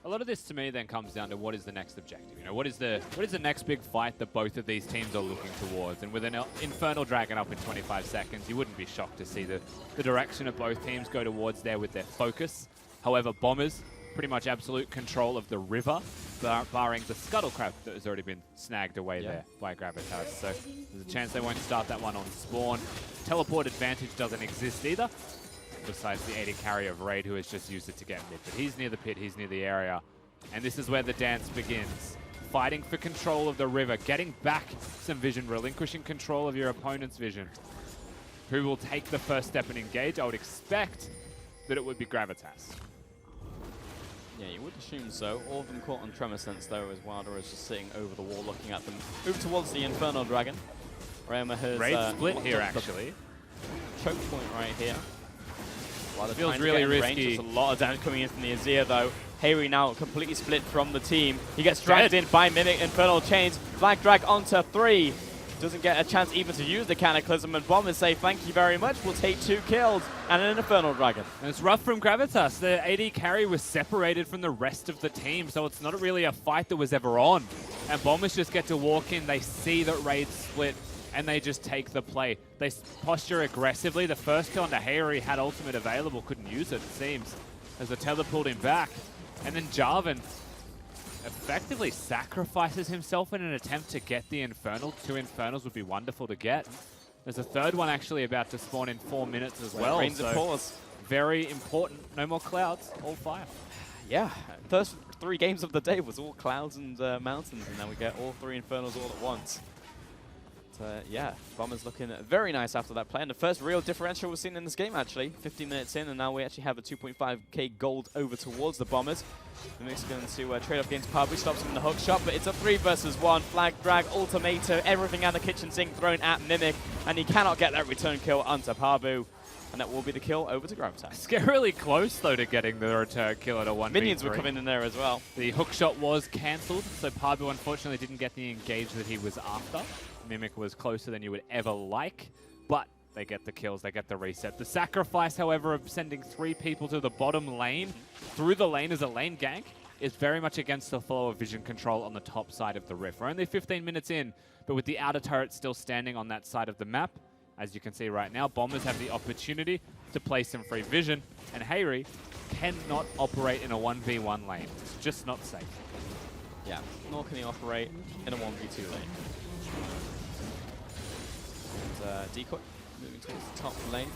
A lot of this to me then comes down to what is the next objective. You know, what is the next big fight that both of these teams are looking towards? And with an Infernal Dragon up in 25 seconds, you wouldn't be shocked to see the direction of both teams go towards there with their focus. However, Bombers, pretty much absolute control of the river, barring the Scuttle Crab that has already been snagged away there by Gravitas. So there's a chance they won't start that one on spawn. Teleport advantage doesn't exist either, besides the AD carry of Raid, who has just used it to get mid. But he's near the pit, he's near the area. And this is where the dance begins. Fighting for control of the river, getting back some vision, relinquishing control of your opponent's vision. Who will take the first step and engage? I would expect that it would be Gravitas. Yeah, you would assume so. All of them caught on Tremor Sense though, as Wilder is just sitting over the wall looking at them. Move towards the Infernal Dragon. Ryoma has Raid split here actually. Choke point right here. Wilder Feels trying to really get in risky. range. There's a lot of damage coming in from the Azir though. Hayri now completely split from the team. He gets dragged in by Mimic. Infernal Chains. Flag drag onto 3. Doesn't get a chance even to use the Cataclysm, and Bombers say thank you very much. We'll take 2 kills and an Infernal Dragon. And it's rough from Gravitas. The AD carry was separated from the rest of the team, so it's not really a fight that was ever on. And Bombers just get to walk in. They see that Raid split, and they just take the play. They posture aggressively. The first kill onto Hayri had ultimate available, couldn't use it seems, as the tether pulled him back. And then Jarvan effectively sacrifices himself in an attempt to get the Infernal. 2 Infernals would be wonderful to get. There's a third one actually about to spawn in 4 minutes as well. Rains of pause. Very important. No more clouds, all fire. Yeah, first 3 games of the day was all clouds and mountains, and now we get all 3 Infernals all at once. Yeah, Bombers looking very nice after that play. And the first real differential we've seen in this game, actually. 15 minutes in, and now we actually have a 2.5k gold over towards the Bombers. Mimic's going to trade off against Pabu, stops him in the hook shot, but it's a 3 versus 1. Flag, drag, ultimatum, everything out the kitchen sink thrown at Mimic, and he cannot get that return kill onto Pabu. And that will be the kill over to Gravitas. Scarily close, though, to getting the return kill at a 1v3. Minions were coming in there as well. The hook shot was cancelled, so Pabu unfortunately didn't get the engage that he was after. Mimic was closer than you would ever like, but they get the kills, they get the reset. The sacrifice, however, of sending 3 people to the bottom lane, through the lane as a lane gank, is very much against the flow of vision control on the top side of the Rift. We're only 15 minutes in, but with the outer turret still standing on that side of the map, as you can see right now, Bombers have the opportunity to place some free vision, and Hayri cannot operate in a 1v1 lane. It's just not safe. Yeah, nor can he operate in a 1v2 lane. And, Decoy moving towards the top lane.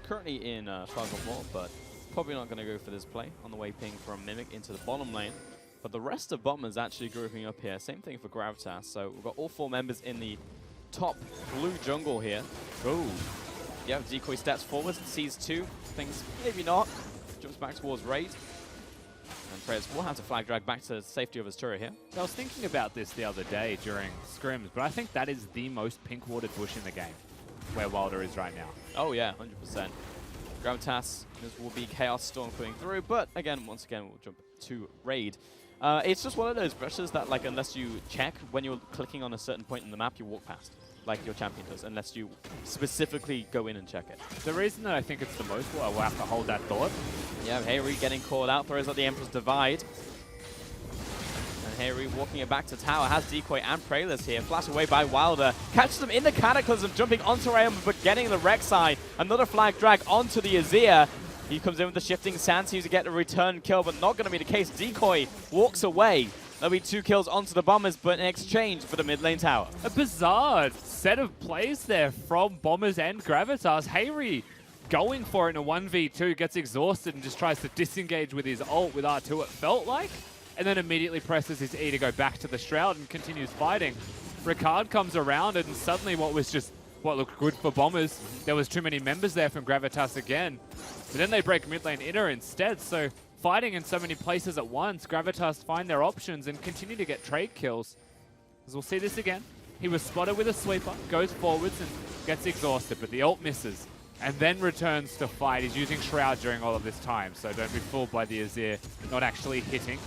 Currently in Fog of War, but probably not going to go for this play on the way ping from Mimic into the bottom lane. But the rest of Bombers actually grouping up here. Same thing for Gravitas. So we've got all 4 members in the top blue jungle here. Ooh. Yeah, Decoy steps forward, sees 2, thinks maybe not, jumps back towards Raid. And Prez will have to flag drag back to the safety of his turret here. I was thinking about this the other day during scrims, but I think that is the most pink-watered bush in the game, where Wilder is right now. Oh yeah, 100%. Gravitas, this will be Chaos Storm coming through, but again, once again, we'll jump to Raid. It's just one of those brushes that, like, unless you check when you're clicking on a certain point in the map, you walk past, like your champion does, unless you specifically go in and check it. The reason that I think it's the most, well, we'll have to hold that thought. Yeah, Hayri getting called out, throws out the Emperor's Divide. And Hayri walking it back to tower, has Decoy and Praelus here, flashed away by Wilder, catches them in the Cataclysm, jumping onto Rayon, but getting the Rek'Sai. Another flag drag onto the Azir. He comes in with the shifting sand, seems to get the return kill, but not going to be the case. Decoy walks away. There'll be 2 kills onto the Bombers, but in exchange for the mid lane tower. A bizarre set of plays there from Bombers and Gravitas. Hayri going for it in a 1v2, gets exhausted and just tries to disengage with his ult with R2, it felt like, and then immediately presses his E to go back to the Shroud and continues fighting. Ricard comes around, and suddenly what looked good for Bombers, there was too many members there from Gravitas again. But then they break mid lane inner instead, so fighting in so many places at once, Gravitas find their options and continue to get trade kills. As we'll see this again. He was spotted with a sweeper, goes forwards and gets exhausted, but the ult misses and then returns to fight. He's using Shroud during all of this time, so don't be fooled by the Azir not actually hitting.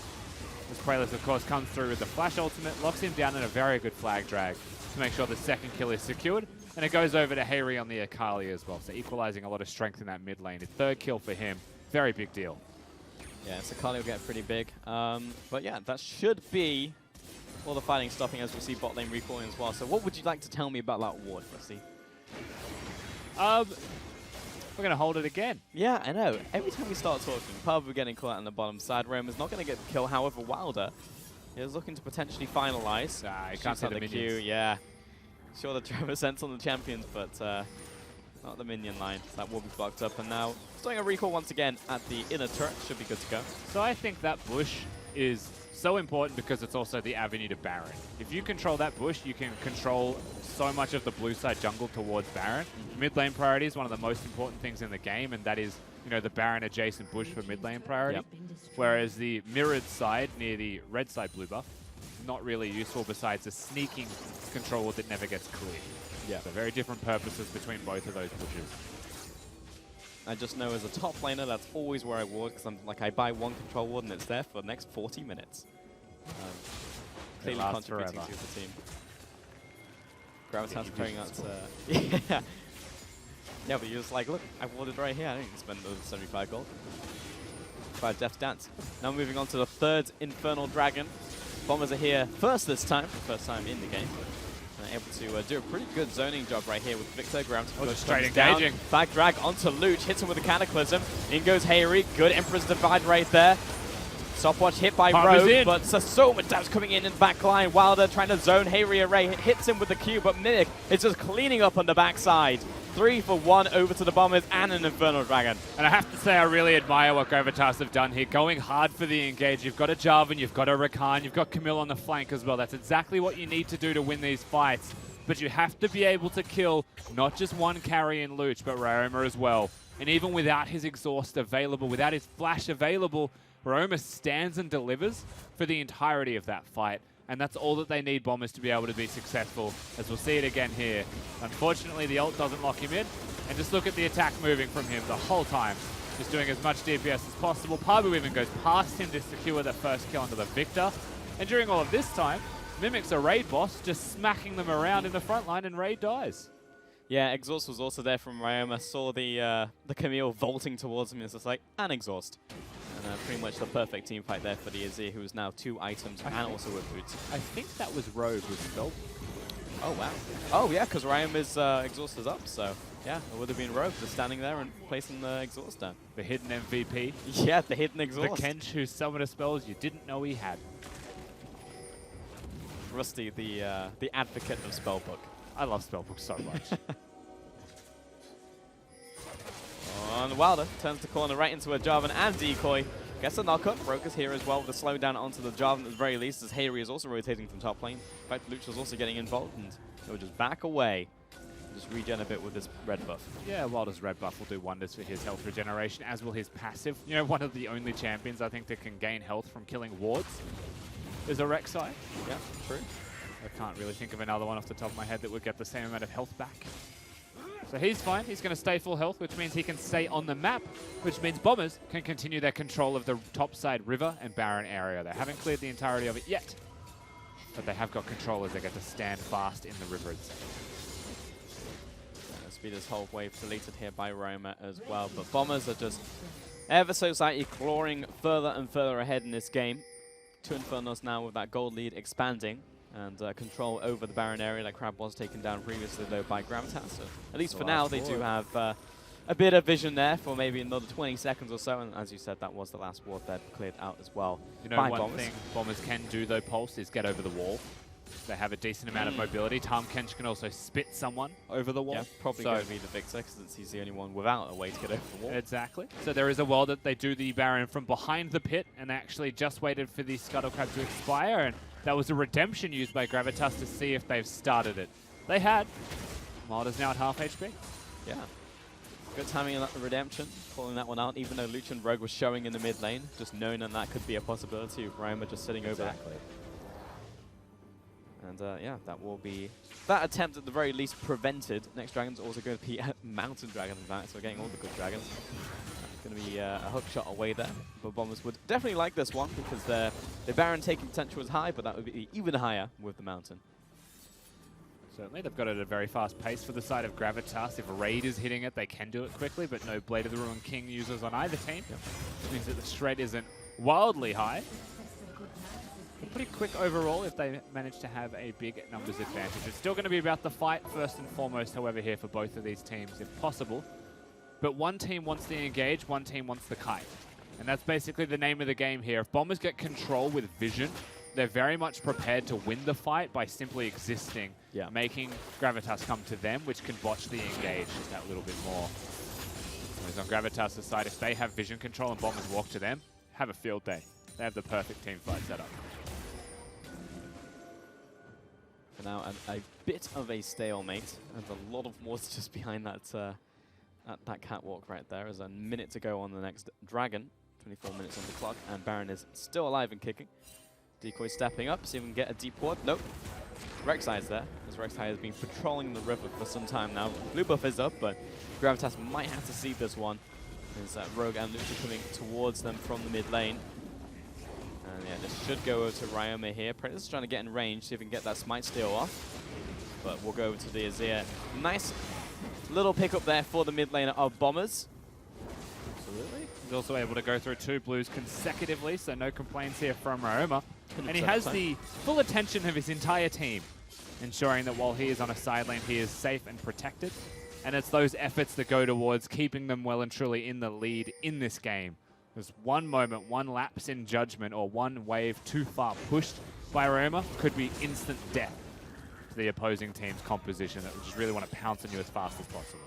As Praelus, of course, comes through with the flash ultimate, locks him down in a very good flag drag to make sure the second kill is secured. And it goes over to Hayri on the Akali as well, so equalizing a lot of strength in that mid lane. A 3rd kill for him, very big deal. Yeah, so Akali will get pretty big. But yeah, that should be all the fighting stopping as we see bot lane recalling as well. So what would you like to tell me about that ward, Rusty? We're going to hold it again. Yeah, I know. Every time we start talking, Pabu getting caught out on the bottom side. Rome is not going to get the kill. However, Wilder is looking to potentially finalize. He can't see the minions. Queue, yeah. Sure, the Trevor sense on the champions, but not the minion line. So that will be blocked up. And now, starting a recall once again at the inner turret. Should be good to go. So I think that bush is so important because it's also the avenue to Baron. If you control that bush, you can control so much of the blue side jungle towards Baron. Mid lane priority is one of the most important things in the game, and that is, you know, the Baron adjacent bush for mid lane priority. Yep. Whereas the mirrored side near the red side blue buff, not really useful besides a sneaking control that never gets cleared. Yeah. So very different purposes between both of those bushes. I just know as a top laner, that's always where I ward, because I'm like, I buy 1 control ward and it's there for the next 40 minutes. Clearly contributing to the team. Gravitas carrying out yeah. Yeah, but you're just like, look, I warded right here. I didn't spend those 75 gold. 5 death dance. Now moving on to the 3rd Infernal Dragon. Bombers are here first this time, first time in the game. And able to do a pretty good zoning job right here with Victor. Gravitas straight engaging. Back drag onto Luch, hits him with a Cataclysm. In goes Hayri, good Emperor's Divide right there. Stopwatch hit by Harper's Rogue, in. but so much damage coming in the back line. Wilder trying to zone Hayri Array, hits him with the Q, but Mimic is just cleaning up on the backside. 3 for 1 over to the Bombers and an Infernal Dragon. And I have to say, I really admire what Gravitas have done here. Going hard for the engage. You've got a Jarvan, you've got a Rakan, you've got Camille on the flank as well. That's exactly what you need to do to win these fights. But you have to be able to kill not just one carry in Luch, but Ryoma as well. And even without his exhaust available, without his flash available, Ryoma stands and delivers for the entirety of that fight. And that's all that they need Bombers to be able to be successful, as we'll see it again here. Unfortunately, the ult doesn't lock him in. And just look at the attack moving from him the whole time. Just doing as much DPS as possible. Pabu even goes past him to secure the first kill onto the Victor. And during all of this time, Mimic's a raid boss, just smacking them around in the front line, and raid dies. Yeah, Exhaust was also there from Ryoma. Saw the Camille vaulting towards him. It's just like, an Exhaust. And pretty much the perfect team fight there for the Azir, who is now 2 items and also with boots. I think that was Rogue with Spell. Oh, wow. Oh, yeah, because Ryoma's Exhaust is up, so yeah, it would have been Rogue just standing there and placing the Exhaust down. The hidden MVP. Yeah, the hidden Exhaust. The Kench who summoned spells you didn't know he had. Rusty, the advocate of Spellbook. I love Spellbook so much. On Wilder, turns the corner right into a Jarvan and Decoy. Gets a knock-up. Rogue is here as well with a slowdown onto the Jarvan at the very least, as Hayri is also rotating from top lane. In fact, Luch is also getting involved, and he'll just back away. Just regen a bit with this red buff. Yeah, Wilder's red buff will do wonders for his health regeneration, as will his passive. You know, one of the only champions I think that can gain health from killing wards is a Rek'Sai. Yeah, true. I can't really think of another one off the top of my head that would get the same amount of health back. So he's fine. He's going to stay full health, which means he can stay on the map, which means Bombers can continue their control of the topside river and Baron area. They haven't cleared the entirety of it yet, but they have got control as they get to stand fast in the river itself. Speeder's whole wave deleted here by Roma as well, but Bombers are just ever so slightly clawing further and further ahead in this game. 2 Infernos now with that gold lead expanding, and control over the Baron area that Crab was taken down previously though by Gravitas. So at least for now they do have a bit of vision there for maybe another 20 seconds or so, and as you said, that was the last ward that cleared out as well. You know, by one Bombers. thing Bombers can do though, Pulse, is get over the wall. They have a decent amount of mobility. Tahm Kench can also spit someone over the wall. Yeah, probably going to be the Victor, since he's the only one without a way to get over the wall. Exactly. So there is a world that they do the Baron from behind the pit, and they actually just waited for the Scuttle Crab to expire, and that was a redemption used by Gravitas to see if they've started it. They had. Wilder's now at half HP. Yeah. Good timing on that redemption, calling that one out, even though Luch and Rogue was showing in the mid lane, just knowing that could be a possibility of Roma just sitting over there. And yeah, that will be that attempt at the very least prevented. Next dragon's also going to be a mountain dragon in fact, so we're getting all the good dragons. It's going to be a hook shot away there. But Bombers would definitely like this one because the Baron taking potential is high, but that would be even higher with the mountain. Certainly, they've got it at a very fast pace for the side of Gravitas. If Raid is hitting it, they can do it quickly, but no Blade of the Ruined King users on either team. Which means that the shred isn't wildly high. But pretty quick overall if they manage to have a big numbers advantage. It's still going to be about the fight first and foremost, however, here for both of these teams, if possible. But one team wants the engage, one team wants the kite. And that's basically the name of the game here. If Bombers get control with vision, they're very much prepared to win the fight by simply existing, making Gravitas come to them, which can botch the engage just that little bit more. Whereas on Gravitas' side, if they have vision control and Bombers walk to them, have a field day. They have the perfect team fight set up. For now, a bit of a stalemate, and a lot of mortars just behind that that catwalk right there. There's a minute to go on the next dragon. 24 minutes on the clock, and Baron is still alive and kicking. Decoy stepping up, see if we can get a deep ward. Nope. Rek'Sai's there, as Rek'Sai has been patrolling the river for some time now. Blue buff is up, but Gravitas might have to see this one. As Rogue and Lucha coming towards them from the mid lane. And yeah, this should go over to Ryoma here. Predator's trying to get in range, see if we can get that smite steal off. But we'll go over to the Azir. Nice little pickup there for the mid laner of Bombers. Absolutely. He's also able to go through 2 blues consecutively, so no complaints here from Ryoma. And he has the full attention of his entire team, ensuring that while he is on a side lane, he is safe and protected. And it's those efforts that go towards keeping them well and truly in the lead in this game. There's one moment, one lapse in judgment, or one wave too far pushed by Roma could be instant death to the opposing team's composition that would just really want to pounce on you as fast as possible.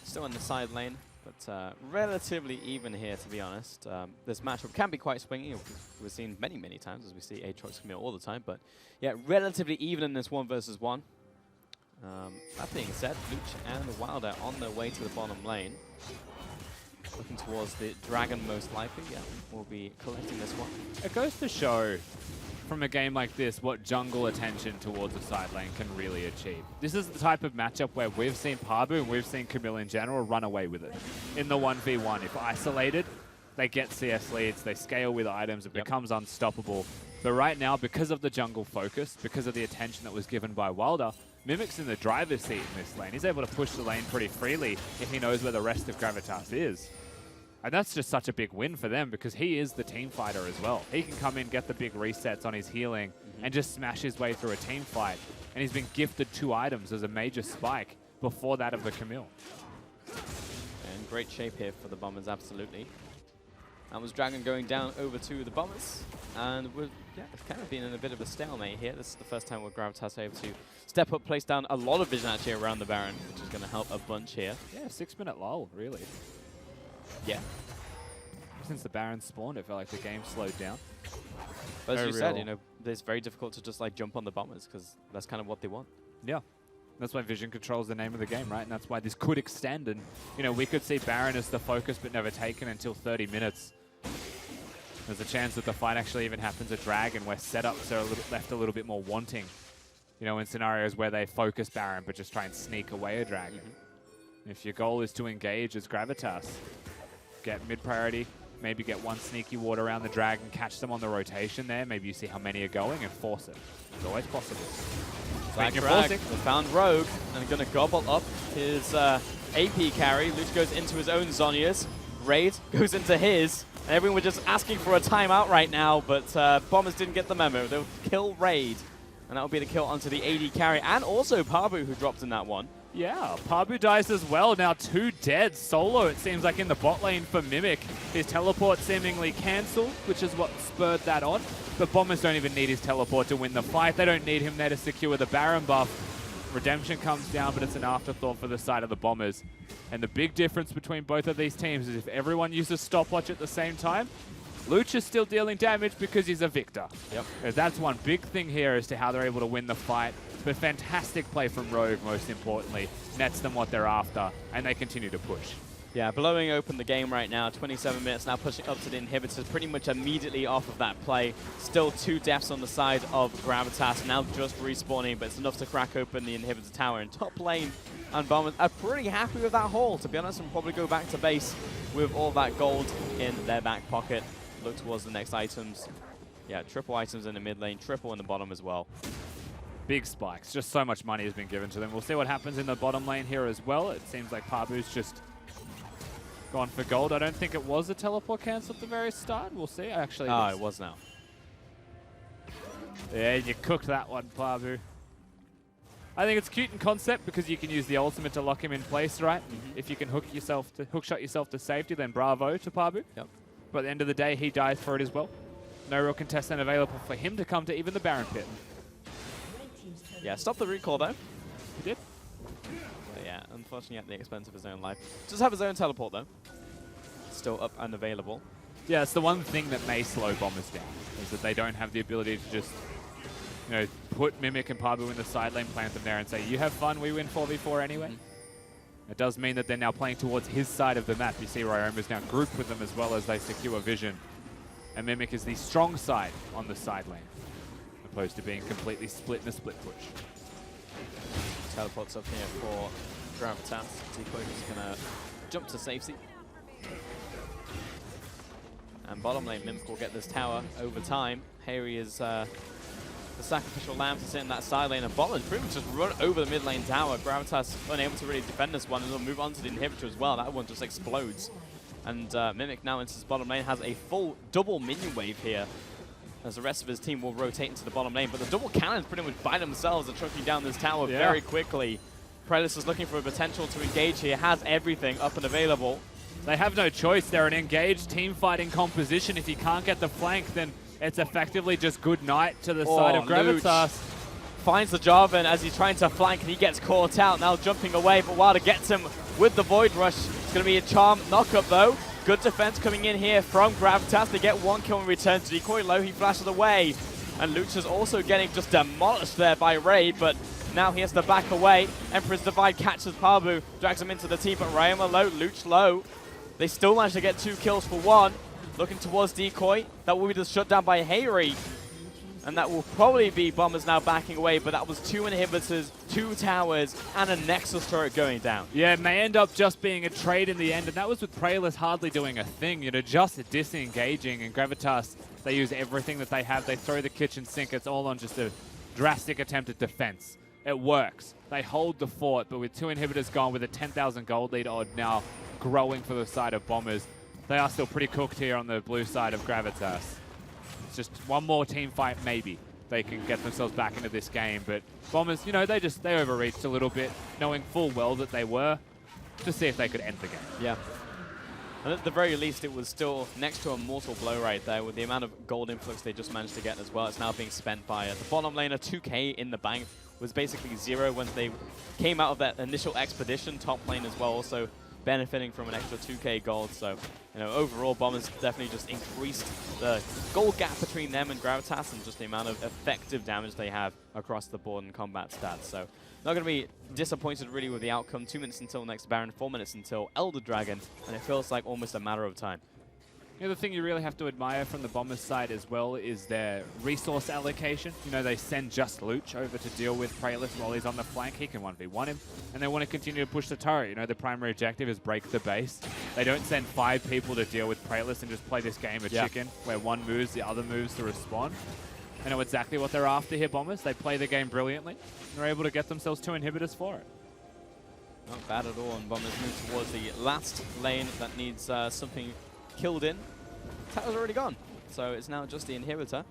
Still in the side lane, but relatively even here, to be honest. This matchup can be quite swingy. We've seen many times, as we see Aatrox come here all the time. But yeah, relatively even in this 1 versus 1. That being said, Luch and Wilder on their way to the bottom lane. Looking towards the dragon, most likely. Yeah, we'll be collecting this one. It goes to show from a game like this what jungle attention towards the side lane can really achieve. This is the type of matchup where we've seen Pabu and we've seen Camille in general run away with it. In the 1v1, if isolated, they get CS leads, they scale with items, it becomes unstoppable. But right now, because of the jungle focus, because of the attention that was given by Wilder, Mimic's in the driver's seat in this lane. He's able to push the lane pretty freely if he knows where the rest of Gravitas is. And that's just such a big win for them because he is the team fighter as well. He can come in, get the big resets on his healing, and just smash his way through a team fight. And he's been gifted 2 items as a major spike before that of the Camille. And great shape here for the Bombers, absolutely. That was Dragon going down over to the Bombers. And we've kind of been in a bit of a stalemate here. This is the first time where Gravitas are able to step up, place down a lot of vision actually around the Baron, which is going to help a bunch here. Yeah, 6-minute lull, really. Yeah. Since the Baron spawned, it felt like the game slowed down. But as you said, you know, it's very difficult to just like jump on the Bombers because that's kind of what they want. Yeah. That's why vision control is the name of the game, right? And that's why this could extend. And, you know, we could see Baron as the focus but never taken until 30 minutes. There's a chance that the fight actually even happens at Dragon where setups are left a little bit more wanting. You know, in scenarios where they focus Baron but just try and sneak away a Dragon. If your goal is to engage as Gravitas, get mid-priority, maybe get one sneaky ward around the Dragon, catch them on the rotation there, maybe you see how many are going and force it. It's always possible. Black Drag found Rogue and going to gobble up his AP carry. Luch goes into his own Zhonya's. Raid goes into his. And everyone was just asking for a timeout right now, but Bombers didn't get the memo. They'll kill Raid. And that will be the kill onto the AD carry and also Pabu, who dropped in that one. Yeah, Pabu dies as well. Now 2 dead solo, it seems like, in the bot lane for Mimic. His teleport seemingly cancelled, which is what spurred that on. But Bombers don't even need his teleport to win the fight. They don't need him there to secure the Baron buff. Redemption comes down, but it's an afterthought for the side of the Bombers. And the big difference between both of these teams is if everyone uses stopwatch at the same time, Luch is still dealing damage because he's a victor. Yep. That's one big thing here as to how they're able to win the fight. But fantastic play from Rogue, most importantly. Nets them what they're after, and they continue to push. Yeah, blowing open the game right now. 27 minutes now, pushing up to the inhibitors pretty much immediately off of that play. Still 2 deaths on the side of Gravitas, now just respawning, but it's enough to crack open the inhibitor tower in top lane. And Bombers are pretty happy with that haul, to be honest, and probably go back to base with all that gold in their back pocket. Look towards the next items. Yeah, triple items in the mid lane, triple in the bottom as well. Big spikes. Just so much money has been given to them. We'll see what happens in the bottom lane here as well. It seems like Pabu's just gone for gold. I don't think it was a teleport cancel at the very start. We'll see. Actually, it was now. Yeah, you cooked that one, Pabu. I think it's cute in concept because you can use the ultimate to lock him in place, right? If you can hook shot yourself to safety, then bravo to Pabu. Yep. But at the end of the day, he dies for it as well. No real contestant available for him to come to even the Baron pit. Yeah, stop the recall though. He did. But yeah, unfortunately at the expense of his own life. Does have his own teleport though. Still up and available. Yeah, it's the one thing that may slow Bombers down, is that they don't have the ability to just, you know, put Mimic and Pabu in the side lane, plant them there and say, you have fun, we win 4v4 anyway. It does mean that they're now playing towards his side of the map. You see Ryoma's now grouped with them as well as they secure vision. And Mimic is the strong side on the side lane, opposed to being completely split in a split push. Teleports up here for Gravitas. Decoy is going to jump to safety. And bottom lane, Mimic will get this tower over time. Here he is, the sacrificial lamb to sit in that side lane, and bottom pretty much just run over the mid lane tower. Gravitas unable to really defend this one, and they'll move on to the inhibitor as well. That one just explodes. And Mimic now into his bottom lane has a full double minion wave here, as the rest of his team will rotate into the bottom lane. But the double cannons pretty much by themselves are trucking down this tower very quickly. Predator's looking for a potential to engage here, has everything up and available. they have no choice. They're an engaged team fighting composition. If you can't get the flank, then it's effectively just good night to the side of Gravitas. Finds the Jarvan as he's trying to flank and he gets caught out. Now jumping away, but Wilder gets him with the Void Rush. It's going to be a charm knockup though. Good defense coming in here from Gravitas. They get 1 kill in return to Decoy low. He flashes away. And Lucha's also getting just demolished there by Raid, but now he has to back away. Emperor's Divide catches Pabu, drags him into the team, but Ryoma low, Luch low. They still manage to get 2 kills for 1. Looking towards Decoy. That will be just shut down by Hayri. And that will probably be Bombers now backing away, but that was 2 inhibitors, 2 towers, and a Nexus turret going down. Yeah, it may end up just being a trade in the end, and that was with Prayless hardly doing a thing, just disengaging, and Gravitas, they use everything that they have. They throw the kitchen sink. It's all on just a drastic attempt at defense. It works. They hold the fort, but with 2 inhibitors gone, with a 10,000 gold lead odd now growing for the side of Bombers, they are still pretty cooked here on the blue side of Gravitas. It's just one more team fight, maybe. They can get themselves back into this game, but Bombers, they overreached a little bit, knowing full well that they were, to see if they could end the game. Yeah. And at the very least, it was still next to a mortal blow right there with the amount of gold influx they just managed to get as well. It's now being spent by the bottom laner. 2k in the bank was basically 0 when they came out of that initial expedition. Top lane as well, also benefiting from an extra 2k gold. So, overall, Bombers definitely just increased the gold gap between them and Gravitas and just the amount of effective damage they have across the board in combat stats. So, not going to be disappointed really with the outcome. 2 minutes until next Baron, 4 minutes until Elder Dragon, and it feels like almost a matter of time. The thing you really have to admire from the Bombers side as well is their resource allocation. They send just Luch over to deal with Prayless while he's on the flank. He can 1v1 him, and they want to continue to push the turret. The primary objective is break the base. They don't send 5 people to deal with Prayless and just play this game of chicken, where one moves, the other moves to respond. They know exactly what they're after here, Bombers. They play the game brilliantly. They're able to get themselves 2 inhibitors for it. Not bad at all, and Bombers move towards the last lane that needs something killed in. Tower's already gone, so it's now just the inhibitor.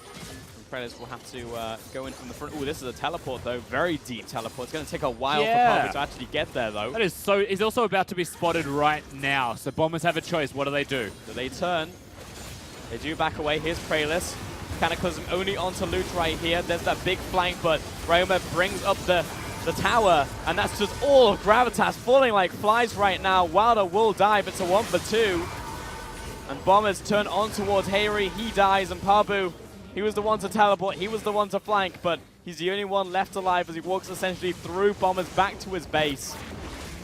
And Predators will have to go in from the front. Ooh, this is a teleport though, very deep teleport. It's going to take a while for Pabu to actually get there though. That is so. He's also about to be spotted right now, so Bombers have a choice. What do? Do they turn? They do back away. Here's Prayless. Cataclysm only onto Luch right here. There's that big flank, but Ryoma brings up the tower, and that's just all of Gravitas falling like flies right now. Wilder will dive. It's a 1 for 2. And Bombers turn on towards Hayri. He dies, and Pabu, he was the one to teleport. He was the one to flank, but he's the only one left alive as he walks essentially through Bombers back to his base.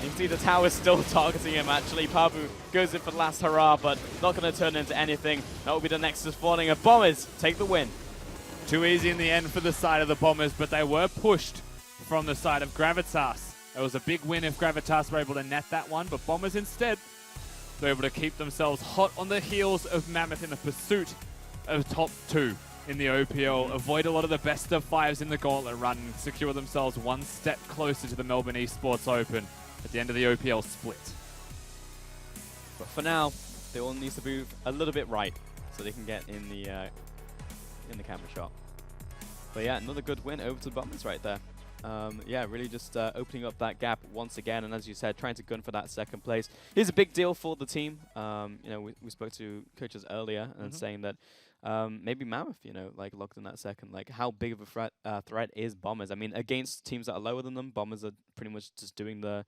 And you can see the tower still targeting him, actually. Pabu goes in for the last hurrah, but not going to turn into anything. That will be the Nexus spawning, and Bombers take the win. Too easy in the end for the side of the Bombers, but they were pushed from the side of Gravitas. It was a big win if Gravitas were able to net that one, but Bombers instead, they're able to keep themselves hot on the heels of Mammoth in the pursuit of top 2 in the OPL, avoid a lot of the best of 5s in the gauntlet run, and secure themselves 1 step closer to the Melbourne Esports Open at the end of the OPL split. But for now, they all need to move a little bit right so they can get in the camera shot. But yeah, another good win over to the Bombers right there. Yeah, really just opening up that gap once again, and as you said, trying to gun for that 2nd place. Here's a big deal for the team. We spoke to coaches earlier and saying that maybe Mammoth, like locked in that 2nd. Like, how big of a threat is Bombers? I mean, against teams that are lower than them, Bombers are pretty much just doing the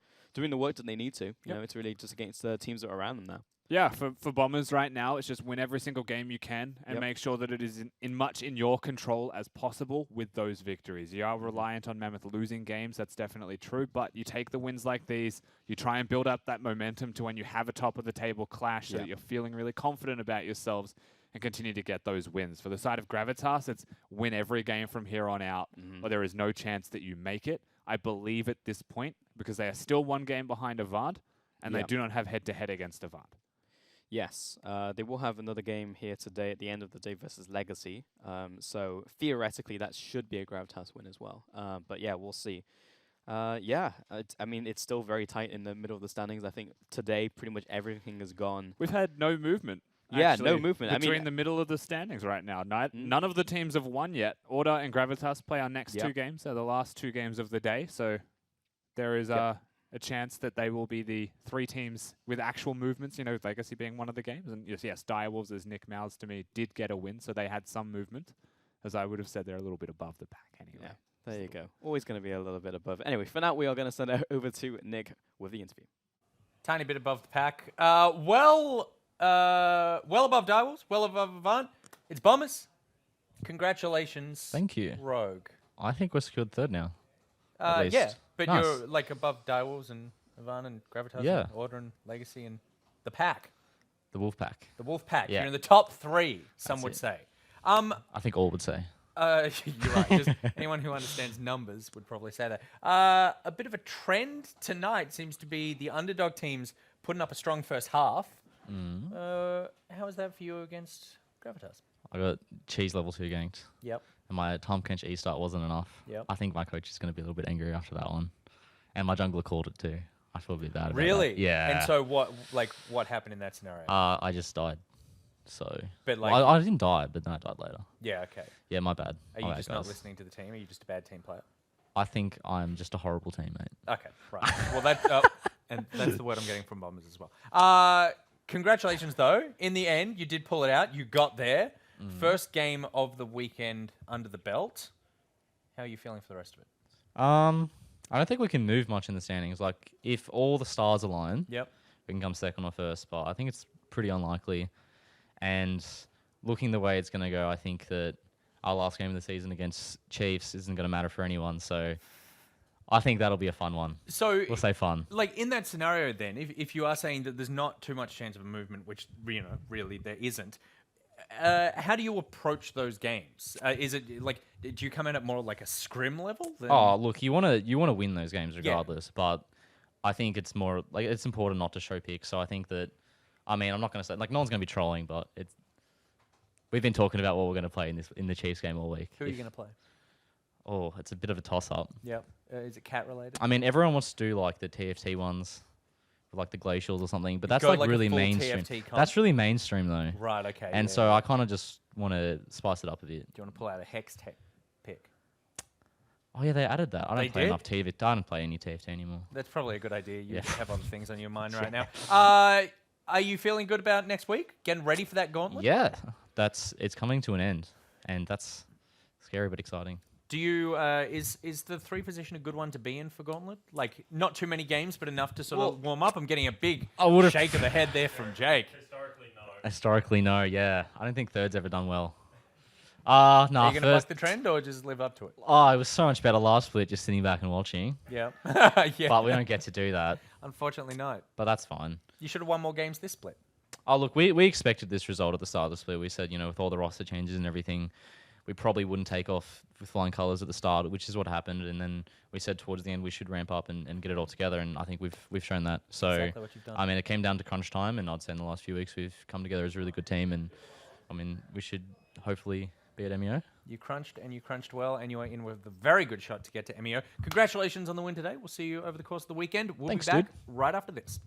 work that they need to. You know, it's really just against the teams that are around them now. Yeah, for Bombers right now, it's just win every single game you can and make sure that it is in your control as possible with those victories. You are reliant on Mammoth losing games, that's definitely true, but you take the wins like these, you try and build up that momentum to when you have a top-of-the-table clash so that you're feeling really confident about yourselves and continue to get those wins. For the side of Gravitas, it's win every game from here on out, or there is no chance that you make it. I believe at this point, because they are still 1 game behind Avant, and they do not have head-to-head against Avant. Yes, they will have another game here today at the end of the day versus Legacy. So theoretically, that should be a Gravitas win as well. But yeah, we'll see. I mean, it's still very tight in the middle of the standings. I think today pretty much everything has gone. We've had no movement. Yeah, no movement. Between the middle of the standings right now. None of the teams have won yet. Order and Gravitas play our next 2 games. They're the last 2 games of the day. So there is a chance that they will be the 3 teams with actual movements, you know, with Legacy being one of the games. And yes, Direwolves, as Nick mouths to me, did get a win, so they had some movement. As I would have said, they're a little bit above the pack anyway. Yeah, there you go. Always going to be a little bit above. Anyway, for now, we are going to send it over to Nick with the interview. Tiny bit above the pack. Well above Direwolves, well above Avant. It's Bombers. Congratulations. Thank you. Rogue. I think we're secured third now. at least. Yeah, but Nice. you're like above Direwolves and Avant and Gravitas Yeah. and Order and Legacy and the pack. The wolf pack. The Wolf Pack. Yeah. You're in the top 3, some That's would it. say. I think all would say. You're right. Just anyone who understands numbers would probably say that. A bit of a trend tonight seems to be the underdog teams putting up a strong first half. How was that for you against Gravitas? I got cheese level 2 ganked. Yep. And my Tom Kench E-start wasn't enough. Yep. I think my coach is going to be a little bit angry after that one. And my jungler called it too. I feel a bit bad about Really? that. Yeah. And so what happened in that scenario? I just died. So. But, Well, like- I didn't die, but then I died later. Yeah, okay. Yeah, my bad. Are My you bad, just not guys. listening to the team? Are you just a bad team player? I think I'm just a horrible teammate. Okay, right. Well, and that's the word I'm getting from Bombers as well. Congratulations, though. In the end, you did pull it out. You got there. First game of the weekend under the belt. How are you feeling for the rest of it? I don't think we can move much in the standings. Like, if all the stars align, Yep. we can come second or first, but I think it's pretty unlikely. And looking the way it's going to go, I think that our last game of the season against Chiefs isn't going to matter for anyone. So I think that'll be a fun one. So, We'll say fun. like, in that scenario then, if you are saying that there's not too much chance of a movement, which, really there isn't, how do you approach those games? Is it, like, do you come in at more like a scrim level? Oh, look, you want to win those games regardless, but I think it's more like it's important not to show picks. So I think that, I mean, I'm not going to say like no one's going to be trolling, but we've been talking about what we're going to play in the Chiefs game all week. Who are you going to play? Oh, it's a bit of a toss up. Yep. Is it cat related? I mean, everyone wants to do like the TFT ones, like the glacials or something, but that's go like like a really full mainstream. TFT comp? That's really mainstream though. Right, okay. And yeah, so yeah. I kind of just want to spice it up a bit. Do you want to pull out a Hex tech pick? Oh yeah, they added that. I They don't play did? enough TFT. I don't play any TFT anymore. That's probably a good idea. You Yeah. have other things on your mind right now. Are you feeling good about next week? Getting ready for that gauntlet? Yeah, it's coming to an end, and that's scary but exciting. Do you is the 3 position a good one to be in for gauntlet? Like not too many games, but enough to sort of warm up. I'm getting a big shake of the head there from Jake. Historically, no. Yeah, I don't think third's ever done well. Nah. Are you going to buck First, the trend or just live up to it? it was so much better last split, just sitting back and watching. Yeah. Yeah. But we don't get to do that. Unfortunately, not. But that's fine. You should have won more games this split. Oh, look, we expected this result at the start of the split. We said, with all the roster changes and everything, we probably wouldn't take off with flying colours at the start, which is what happened. And then we said towards the end we should ramp up and get it all together. And I think we've shown that. So, Exactly what you've done. I mean, it came down to crunch time, and I'd say in the last few weeks we've come together as a really good team. And, I mean, we should hopefully be at MEO. You crunched and you crunched well, and you are in with a very good shot to get to MEO. Congratulations on the win today. We'll see you over the course of the weekend. We'll Thanks, be back dude. right after this.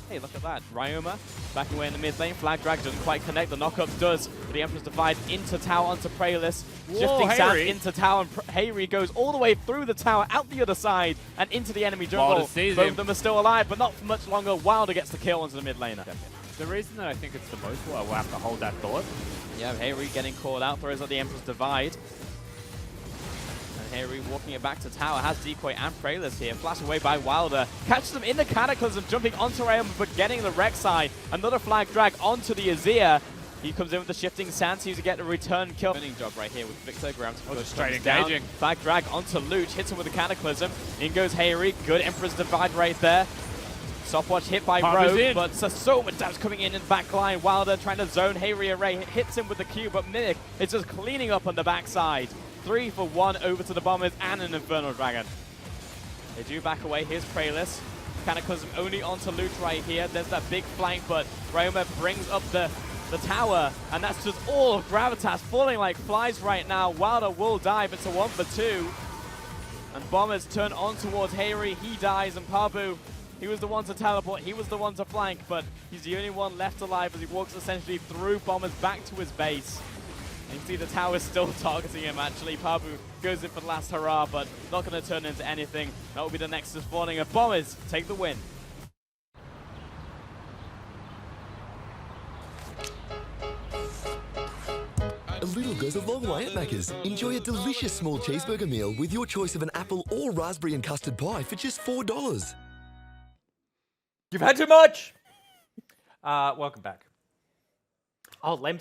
Hey, look at that. Ryoma backing away in the mid lane. Flag drag doesn't quite connect. The knockup does. But the Emperor's Divide into tower onto Praelis. Shifting sands Hayri. into tower. And Hayri goes all the way through the tower, out the other side, and into the enemy jungle. Wilder sees Both him. of them are still alive, but not for much longer. Wilder gets the kill onto the mid laner. The reason that I think it's the most, well, we'll have to hold that thought. Yeah, Hayri getting called out. Throws out the Emperor's Divide. And Hayri walking it back to tower. Has Decoy and Praelis here. Flashed away by Wilder. Catches them in the Cataclysm, jumping onto Ryoma, but getting the Rek'Sai. Another flag drag onto the Azir. He comes in with the shifting sand, seems to get a return kill. Winning job right here with Victor. Gravitas straight comes down. engaging. Flag drag onto Luch, hits him with the Cataclysm. In goes Hayri. Good Emperor's Divide right there. Stopwatch hit by Parker's Rogue, in. but so much damage coming in the back line. Wilder trying to zone Hayri Array, hits him with the Q, but Mimic is just cleaning up on the backside. 3 for 1 over to the Bombers and an Infernal Dragon. They do back away. Here's Praelus. Cataclysm only onto loot right here. There's that big flank, but Roma brings up the tower, and that's just all of Gravitas falling like flies right now. Wilder will dive. It's a 1 for 2. And Bombers turn on towards Hayri. He dies, and Pabu, he was the one to teleport. He was the one to flank, but he's the only one left alive as he walks essentially through Bombers back to his base. And you can see the tower still targeting him, actually. Pabu goes in for the last hurrah, but not going to turn into anything. That will be the next spawning of Bombers. Take the win. A little goes a long way at Macca's. Enjoy a delicious small cheeseburger meal with your choice of an apple or raspberry and custard pie for just $4. You've had too much. Welcome back. Oh, Lem